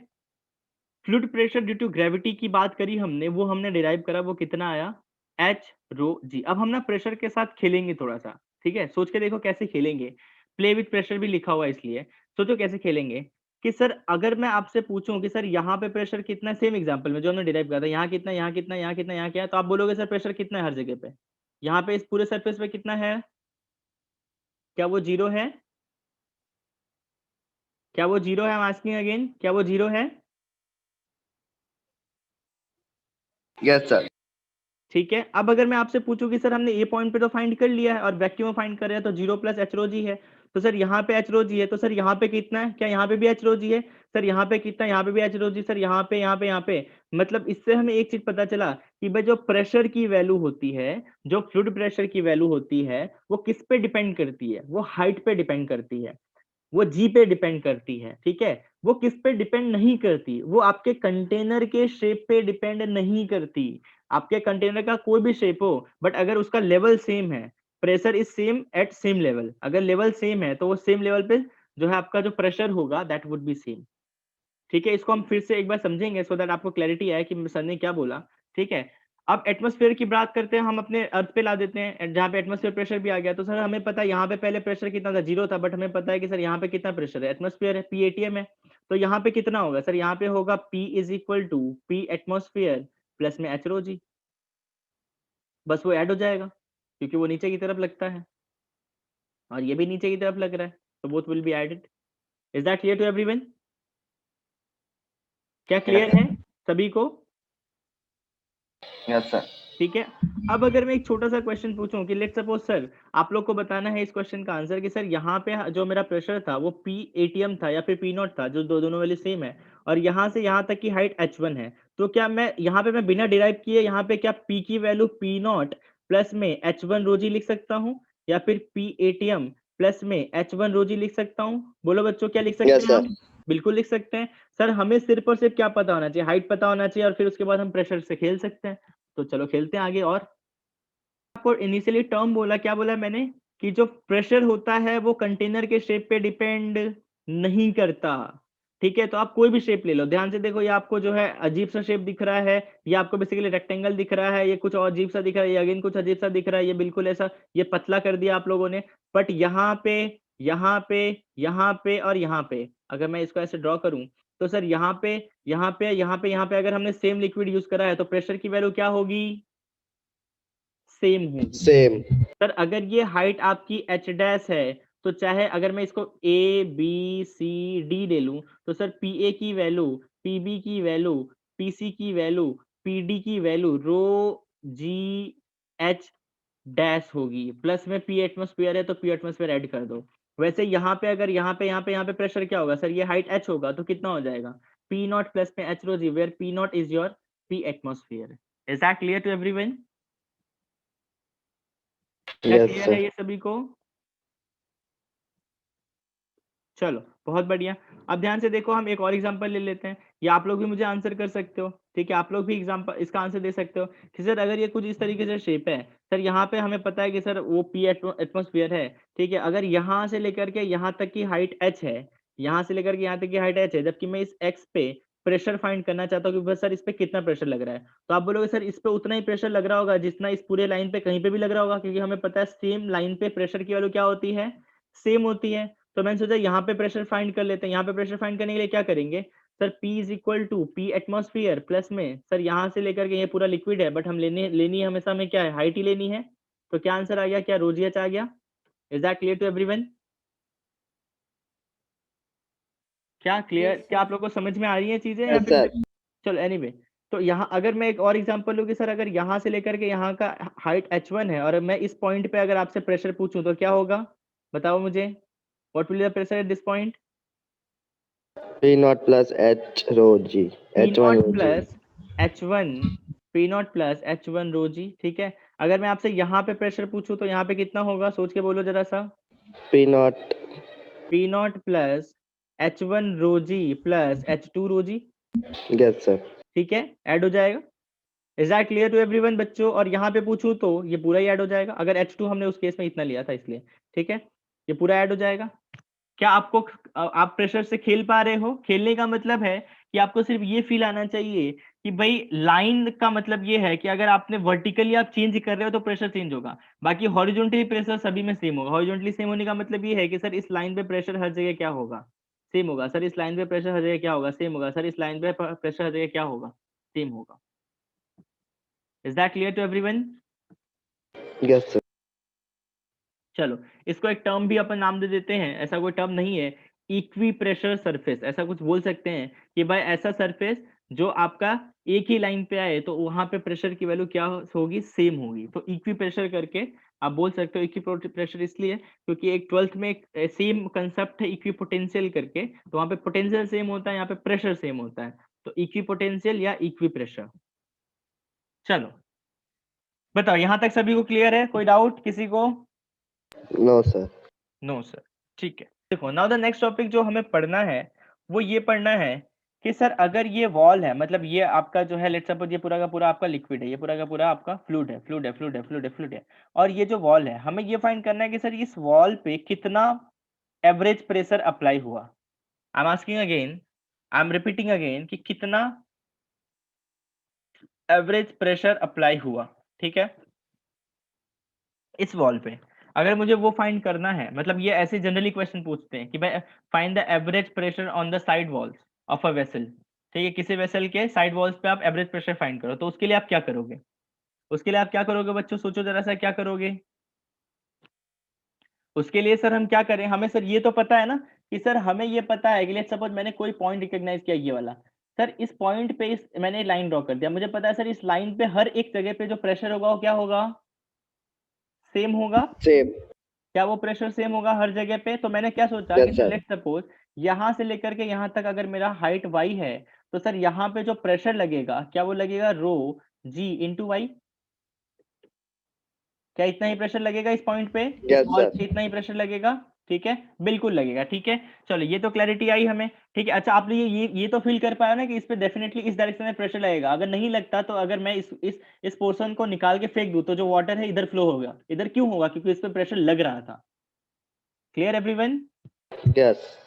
S1: Fluid pressure due to gravity की बात करी हमने, वो हमने डिराइव करा, वो कितना आया, एच रो जी। अब हम ना प्रेशर के साथ खेलेंगे थोड़ा सा, ठीक है, सोच के देखो कैसे खेलेंगे, प्ले विथ प्रेशर भी लिखा हुआ है इसलिए सोचो कैसे खेलेंगे। कि सर अगर मैं आपसे पूछूं कि सर यहाँ पे प्रेशर कितना, सेम एग्जांपल में जो हमने डिराइव करा था, यहाँ कितना, यहाँ कितना, यहाँ कितना, यहाँ क्या है, तो आप बोलोगे सर प्रेशर कितना है हर जगह पे, यहाँ पे इस पूरे सरफेस पे कितना है, क्या वो जीरो है, क्या वो जीरो है, आई एम आस्किंग अगेन, क्या वो जीरो है?
S2: Yes sir.
S1: ठीक है, अब अगर मैं आपसे पूछूं कि सर हमने ए पॉइंट पे तो फाइंड कर लिया है और वैक्यूम फाइंड कर रहे हैं, तो जीरो प्लस एच रो जी है, तो सर यहाँ पे एच रो जी है, तो सर यहाँ पे कितना है, क्या यहाँ पे भी एच रो जी है, सर यहाँ पे कितना, यहाँ पे भी एच रो जी, सर यहाँ पे यहाँ पे यहाँ पे, मतलब इससे हमें एक चीज पता चला कि भाई जो प्रेशर की वैल्यू होती है, जो फ्लूइड प्रेशर की वैल्यू होती है, वो किस पे डिपेंड करती है, वो हाइट पे डिपेंड करती है, वो जी पे डिपेंड करती है, ठीक है। वो किस पे डिपेंड नहीं करती, वो आपके कंटेनर के शेप पे डिपेंड नहीं करती। आपके कंटेनर का कोई भी शेप हो, बट अगर उसका लेवल सेम है, pressure is same at same level, अगर लेवल सेम है तो वो सेम लेवल पे जो है आपका जो प्रेशर होगा दैट वुड बी सेम। ठीक है, इसको हम फिर से एक बार समझेंगे सो दैट आपको क्लैरिटी आए कि सर ने क्या बोला। ठीक है, अब एटमॉस्फेयर की बात करते हैं, हम अपने अर्थ पे ला देते हैं जहाँ पे एटमॉस्फेयर प्रेशर भी आ गया, तो सर हमें पता है यहाँ पे पहले प्रेशर कितना था, जीरो था, बट हमें पता है कि सर यहाँ पे कितना प्रेशर है, एटमॉस्फेयर है, पी एटीएम है, तो यहाँ पे कितना होगा सर, यहाँ पे होगा P is equal to P atmosphere plus में एच रो जी, बस वो ऐड हो जाएगा क्योंकि वो नीचे की तरफ लगता है और ये भी नीचे की तरफ लग रहा है, तो both will be added. Is that clear to everyone? क्या क्लियर है सभी को?
S2: Yes sir.
S1: ठीक है। अब अगर मैं एक छोटा सा क्वेश्चन पूछूं कि लेट्स सपोज सर आप लोग को बताना है इस क्वेश्चन का आंसर कि सर यहाँ पे जो मेरा प्रेशर था वो पी एटीएम था या फिर पी नॉट था, जो दोनों वाले सेम है, और यहाँ से यहाँ तक की हाइट h1 है, तो क्या मैं यहाँ पे बिना डिराइव किए यहाँ पे क्या p की वैल्यू पी नॉट प्लस में h1 रो जी लिख सकता हूँ, या फिर पी एटीएम प्लस में h1 रो जी लिख सकता हूँ? बोलो बच्चों, क्या लिख सकते
S2: यस
S1: हैं
S2: सर।
S1: हम? बिल्कुल लिख सकते हैं सर। हमें सिर्फ और सिर्फ क्या पता होना चाहिए? हाइट पता होना चाहिए, और फिर उसके बाद हम प्रेशर से खेल सकते हैं। तो चलो खेलते हैं आगे। और आपको इनिशियली टर्म बोला, क्या बोला मैंने कि जो प्रेशर होता है वो कंटेनर के शेप पे डिपेंड नहीं करता। ठीक है, तो आप कोई भी शेप ले लो, ध्यान से देखो, ये आपको जो है अजीब सा शेप दिख रहा है, ये आपको बेसिकली रेक्टेंगल दिख रहा है, ये कुछ और अजीब सा दिख रहा है, ये अगेन कुछ अजीब सा दिख रहा है, ये बिल्कुल ऐसा ये पतला कर दिया आप लोगों ने। बट यहाँ पे यहाँ पे यहाँ पे और यहाँ पे अगर मैं इसको ऐसे ड्रॉ करूं, तो सर यहाँ पे यहाँ पे यहाँ पे यहाँ पे अगर हमने सेम लिक्विड यूज करा है तो प्रेशर की वैल्यू क्या होगी? सेम होगी।
S2: सेम।
S1: सर अगर ये हाइट आपकी एच डैश है, तो चाहे अगर मैं इसको ए बी सी डी ले लूं, तो सर पी ए की वैल्यू, पी बी की वैल्यू, पी सी की वैल्यू, पी डी की वैल्यू रो जी एच डैश होगी, प्लस में पी एटमोस्फियर है तो पी एटमोस्फियर ऐड कर दो। वैसे यहाँ पे अगर यहाँ पे प्रेशर क्या होगा सर? ये हाइट एच होगा तो कितना हो जाएगा? पी नॉट प्लस में H rho g, where P not is your P atmosphere. Is that clear to everyone? क्या
S2: यस
S1: क्लियर है
S2: सर।
S1: ये सभी को? चलो बहुत बढ़िया। अब ध्यान से देखो, हम एक और एग्जांपल ले लेते हैं, या आप लोग भी मुझे आंसर कर सकते हो। ठीक है, आप लोग भी एग्जांपल इसका आंसर दे सकते हो कि सर अगर ये कुछ इस तरीके से शेप है, सर यहाँ पे हमें पता है कि सर वो पी एटमोस्फियर है। ठीक है, अगर यहाँ से लेकर के यहाँ तक की हाइट h है, यहाँ से लेकर के यहाँ तक की हाइट h है, जबकि मैं इस x पे प्रेशर फाइंड करना चाहता हूँ कि बस सर इस पे कितना प्रेशर लग रहा है, तो आप बोलोगे सर इस पे उतना ही प्रेशर लग रहा होगा जितना इस पूरे लाइन पे कहीं पे भी लग रहा होगा, क्योंकि हमें पता है सेम लाइन पे प्रेशर की वैल्यू क्या होती है? सेम होती है। तो मैंने सोचा यहाँ पे प्रेशर फाइंड कर लेते हैं। यहाँ पे प्रेशर फाइंड करने के लिए क्या करेंगे sir? P is equal to P atmosphere plus में सर यहाँ से लेकर के ये पूरा लिक्विड है, बट हम लेनी है हमेशा हमें क्या है? हाइट ही लेनी है। तो क्या आंसर आ गया? क्या रोजियच आ गया? Is that clear to everyone? क्या क्लियर?
S3: Yes,
S1: क्या
S3: sir.
S1: आप लोग को समझ में आ रही है चीजें या
S2: यस
S1: फिर
S2: सर।
S1: चलो एनीवे तो यहाँ अगर मैं एक और एग्जांपल लूँ कि सर अगर यहाँ से लेकर के यहाँ का हाइट h1 है, और मैं इस पॉइंट पे अगर आपसे प्रेशर पूछूं तो क्या होगा? बताओ मुझे, what will be the pressure at this point?
S2: P not plus H rho G,
S1: P
S2: H one
S1: naught
S2: rho ji.
S1: Plus H one, P not plus H one rho G. ठीक है, अगर मैं आपसे यहाँ पे प्रेशर पूछूं तो यहाँ पे कितना होगा? सोच के बोलो जरा सा।
S2: P not.
S1: P not plus H one rho ji plus H two rho g.
S2: Yes sir.
S1: ठीक है, ऐड हो जाएगा। Is that clear to everyone बच्चों? और यहाँ पे पूछूं तो ये पूरा ही ऐड हो जाएगा, अगर एच टू हमने उस केस में इतना लिया था इसलिए। ठीक है, ये पूरा ऐड हो जाएगा। क्या आपको आप प्रेशर से खेल पा रहे हो? खेलने का मतलब है कि आपको सिर्फ ये फील आना चाहिए कि भाई लाइन का मतलब ये है कि अगर आपने वर्टिकली आप चेंज कर रहे हो तो प्रेशर चेंज होगा, बाकी हॉरिजॉन्टली प्रेशर सभी में सेम होगा। हॉरिजॉन्टली सेम होने का मतलब ये है कि सर इस लाइन पे प्रेशर हर जगह क्या होगा? सेम होगा। सर इस लाइन पे प्रेशर हर जगह क्या होगा? सेम होगा। सर इस लाइन पे प्रेशर हर जगह क्या होगा? सेम होगा। Is that clear to everyone?
S2: Yes sir.
S1: चलो इसको एक टर्म भी अपन नाम दे देते हैं, ऐसा कोई टर्म नहीं है, इक्वी प्रेशर सरफेस, ऐसा कुछ बोल सकते हैं कि भाई ऐसा सरफेस जो आपका एक ही लाइन पे आए तो वहां पे प्रेशर की वैल्यू क्या होगी? सेम होगी। तो इक्वी प्रेशर करके आप बोल सकते हो। इक्वी प्रेशर इसलिए क्योंकि एक 12th में एक सेम कंसेप्ट है इक्वी पोटेंशियल करके, तो वहां पे पोटेंशियल सेम होता है, यहाँ पे प्रेशर सेम होता है, तो इक्वी पोटेंशियल या इक्वी प्रेशर। चलो बताओ, यहां तक सभी को क्लियर है? कोई डाउट किसी को?
S2: No sir.
S1: No sir. ठीक है, देखो नाउ द नेक्स्ट टॉपिक जो हमें पढ़ना है वो ये पढ़ना है कि सर अगर ये वॉल है, मतलब ये आपका जो है लेट्स सपोज ये पूरा का पूरा आपका लिक्विड है, ये पूरा का पूरा आपका फ्लूइड है, फ्लूइड है, फ्लूइड है, फ्लूइड है, फ्लूइड है, और ये जो वॉल है हमें ये फाइंड करना है कि सर इस वॉल पे कितना एवरेज प्रेशर अप्लाई हुआ। आई am asking again, I am repeating again कि कितना एवरेज प्रेशर अप्लाई हुआ। ठीक है, इस वॉल पे अगर मुझे वो फाइंड करना है, मतलब ये ऐसे जनरली क्वेश्चन पूछते हैं कि भाई find the average pressure on the side walls of a vessel. ठीक है, किसी वेसल के साइड वॉल्स पे आप एवरेज प्रेशर फाइंड करो, तो उसके लिए आप क्या करोगे? उसके लिए आप क्या करोगे बच्चों? सोचो जरा सा, क्या करोगे उसके लिए? सर हम क्या करें? हमें सर ये तो पता है ना कि सर हमें ये पता है कि लेट्स सपोज मैंने कोई पॉइंट रिकॉग्नाइज किया ये वाला, सर इस पॉइंट पे मैंने लाइन ड्रॉ कर दिया, मुझे पता है सर इस लाइन पे हर एक जगह पे जो प्रेशर होगा वो क्या होगा, सेम होगा।
S2: सेम।
S1: क्या वो प्रेशर सेम होगा हर जगह पे? तो मैंने क्या सोचा कि
S2: yes
S1: sir
S2: sir.
S1: Let's suppose यहाँ से लेकर के यहाँ तक अगर मेरा हाइट y है, तो सर यहाँ पे जो प्रेशर लगेगा क्या वो लगेगा रो जी इंटू वाई। क्या इतना ही प्रेशर लगेगा इस पॉइंट पे, इस
S2: यस
S1: वॉल
S2: सर।
S1: पे इतना ही प्रेशर लगेगा? ठीक है, बिल्कुल लगेगा। ठीक है, चलो ये तो क्लैरिटी आई हमें। ठीक है, अच्छा आप लोग ये तो फील कर पाए ना कि इस पे डेफिनेटली इस डायरेक्शन में प्रेशर लगेगा। अगर नहीं लगता तो अगर मैं इस पोर्शन को निकाल के फेंक दूं तो जो वाटर है इधर फ्लो होगा। इधर क्यों होगा? क्योंकि इस पे प्रेशर लग रहा था। Clear everyone?
S2: यस।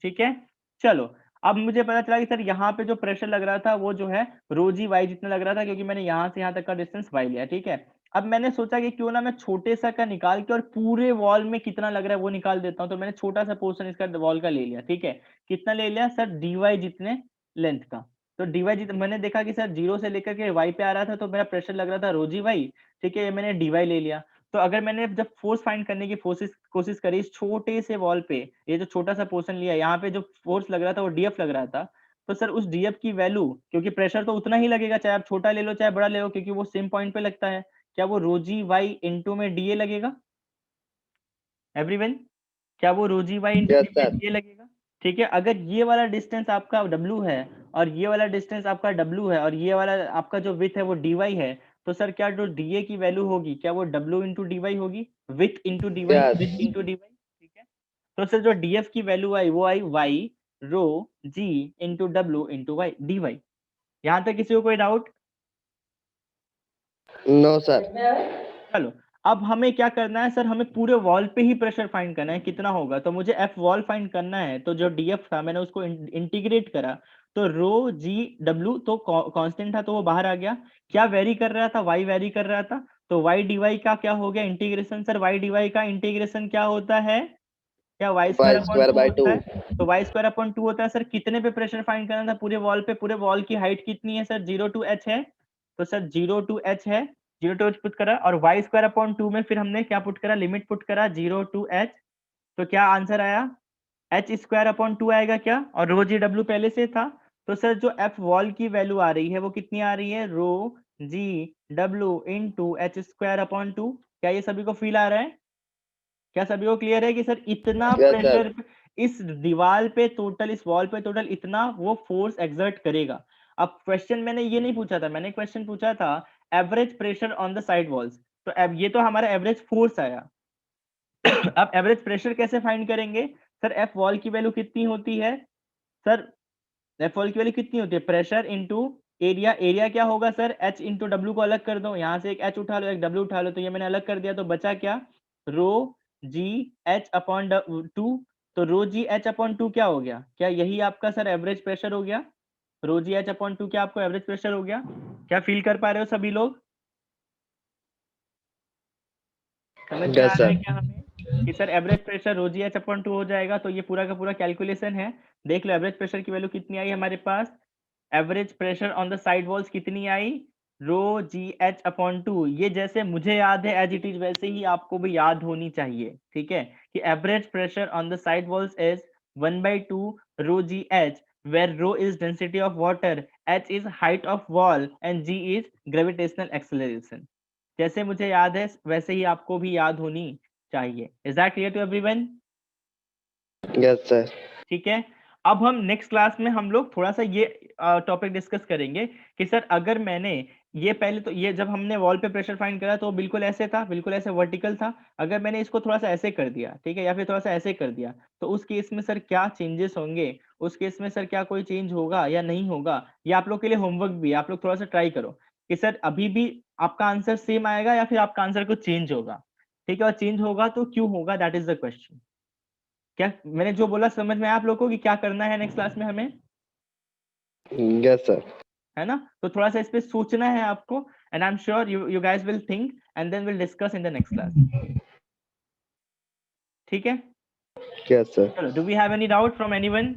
S1: ठीक है, चलो अब मुझे पता चला कि सर यहाँ पे जो प्रेशर लग रहा था वो जो है रो जी वाई जितना लग रहा था, क्योंकि मैंने यहाँ से यहाँ तक का डिस्टेंस वाई लिया। ठीक है, अब मैंने सोचा कि क्यों ना मैं छोटे सा का निकाल के और पूरे वॉल में कितना लग रहा है वो निकाल देता हूँ। तो मैंने छोटा सा पोर्शन इसका वॉल का ले लिया। ठीक है, कितना ले लिया सर? डी वाई जितने लेंथ का। तो डी वाई जितने, मैंने देखा कि सर जीरो से लेकर के वाई पे आ रहा था तो मेरा प्रेशर लग रहा था रो जी वाई। ठीक है, मैंने डी वाई ले लिया। तो अगर मैंने जब फोर्स फाइंड करने की कोशिश करी इस छोटे से वॉल पे, ये जो छोटा सा पोर्शन लिया, यहाँ पे जो फोर्स लग रहा था वो डीएफ लग रहा था। तो सर उस डीएफ की वैल्यू, क्योंकि प्रेशर तो उतना ही लगेगा चाहे आप छोटा ले लो चाहे बड़ा ले लो, क्योंकि वो सेम पॉइंट पे लगता है। क्या वो रोजी वाई इंटू में डीए लगेगा एवरीवन? क्या वो rho g y into
S2: yes sir.
S1: DA लगेगा? ठीक है, अगर ये वाला डिस्टेंस आपका W है और ये वाला डिस्टेंस आपका W है और ये वाला आपका जो विथ है वो dy है, तो सर क्या जो dA की वैल्यू होगी क्या वो W इंटू डी होगी? With into D
S2: yes.
S1: With into D. ठीक है, तो सर जो df की वैल्यू आई वो आई y rho g into W into y dy। यहाँ तक किसी को कोई डाउट?
S2: No sir.
S1: चलो अब हमें क्या करना है सर, हमें पूरे वॉल पे ही प्रेशर फाइंड करना है कितना होगा। तो मुझे एफ वॉल फाइंड करना है, तो जो डीएफ था मैंने उसको इंटीग्रेट करा। तो रो जी डब्ल्यू तो कांस्टेंट था तो वो बाहर आ गया। क्या वेरी कर रहा था? वाई वेरी कर रहा था। तो वाई डीवाई का क्या हो गया इंटीग्रेशन? सर वाई डीवाई का इंटीग्रेशन क्या होता है? क्या y square
S2: y
S1: upon
S2: square
S1: 2
S2: by 2।
S1: होता है? तो वाई स्क्वायर अपॉन 2 होता है। सर कितने पे प्रेशर फाइंड करना था पूरे वॉल पे? पूरे वॉल की हाइट कितनी है सर? 0 टू h है। तो सर 0 टू h है, 0 टू h पुट करा और वाई स्क्वायर अपॉन 2 में फिर हमने क्या पुट करा? लिमिट पुट करा 0 टू h। तो क्या आंसर आया? h स्क्वायर अपॉन 2 आएगा क्या? और रो जी डब्ल्यू पहले से था। तो सर जो एफ वॉल की वैल्यू आ रही है वो कितनी आ रही है? Rho G W into H square upon 2। क्या ये सभी को फील आ रहा है? क्या सभी को क्लियर है कि सर इतना
S2: यस सर।
S1: प्रेशर इस दीवार पे टोटल, इस वॉल पे टोटल इतना वो फोर्स एक्सर्ट करेगा? अब क्वेश्चन मैंने ये नहीं पूछा था, मैंने क्वेश्चन पूछा था average pressure on the side walls. तो अब ये तो हमारा एवरेज फोर्स आया। अब एवरेज प्रेशर कैसे फाइंड करेंगे? सर एफ वॉल की वैल्यू कितनी होती है? सर एफ वॉल की वैल्यू कितनी होती है? Pressure into area. एरिया क्या होगा सर? एच इंटू डब्ल्यू को अलग कर दो, यहाँ से एक एच उठा लो एक डब्ल्यू उठा लो, तो ये मैंने अलग कर दिया। तो बचा क्या? रो जी एच अपॉन 2। तो रो जी एच अपॉन 2 क्या हो गया? क्या यही आपका सर एवरेज प्रेशर हो गया? रो जी एच अपॉन 2 क्या आपको एवरेज प्रेशर हो गया? क्या फील कर पा रहे हो सभी लोग? समझ में आ
S2: यस
S1: रहा है
S2: सर।
S1: क्या हमें कि सर एवरेज प्रेशर रो जी एच अपॉन 2 हो जाएगा? तो ये पूरा का पूरा कैलकुलेशन है। देख लो एवरेज प्रेशर की वैल्यू कितनी आई हमारे पास। Average pressure on the side walls कितनी आई? रो जी एच अपॉन 2। ये जैसे मुझे याद है एज इट इज वैसे ही आपको भी याद होनी चाहिए। ठीक है, कि average pressure on the side walls is 1/2 rho g h, where rho is density of water, h is height of wall and g is gravitational acceleration। जैसे मुझे याद है वैसे ही आपको भी याद होनी चाहिए। Is that clear to everyone?
S2: Yes sir.
S1: ठीक है, अब हम नेक्स्ट क्लास में हम लोग थोड़ा सा ये टॉपिक डिस्कस करेंगे कि सर अगर मैंने ये पहले तो ये जब हमने वॉल पे प्रेशर फाइंड करा तो बिल्कुल ऐसे था, बिल्कुल ऐसे वर्टिकल था। अगर मैंने इसको थोड़ा सा ऐसे कर दिया, ठीक है, या फिर थोड़ा सा ऐसे कर दिया, तो उस केस में सर क्या चेंजेस होंगे? उस केस में सर क्या कोई चेंज होगा या नहीं होगा? ये आप लोग के लिए होमवर्क भी है, आप लोग थोड़ा सा ट्राई करो कि सर अभी भी आपका आंसर सेम आएगा या फिर आपका आंसर कुछ चेंज होगा। ठीक है, और चेंज होगा तो क्यों होगा, दैट इज द क्वेश्चन। क्या मैंने जो बोला समझ में आया आप लोगों को कि क्या करना है नेक्स्ट क्लास में हमें?
S2: Yes sir.
S1: है ना? तो थोड़ा सा इस पे सोचना है आपको, and I am sure you guys will think and then will discuss in the next class. ठीक है,
S2: यस सर।
S1: चलो, do we have any doubt from anyone?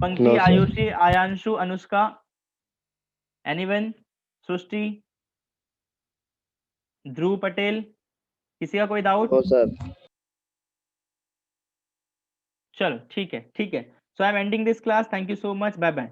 S1: Pankti,
S2: no sir.
S1: Ayushi, Ayanshu, Anushka, anyone? Srishti, Dhruv Patel, किसी का कोई डाउट?
S2: No sir.
S1: चलो ठीक है, ठीक है। So I am ending this class, thank you so much, bye bye.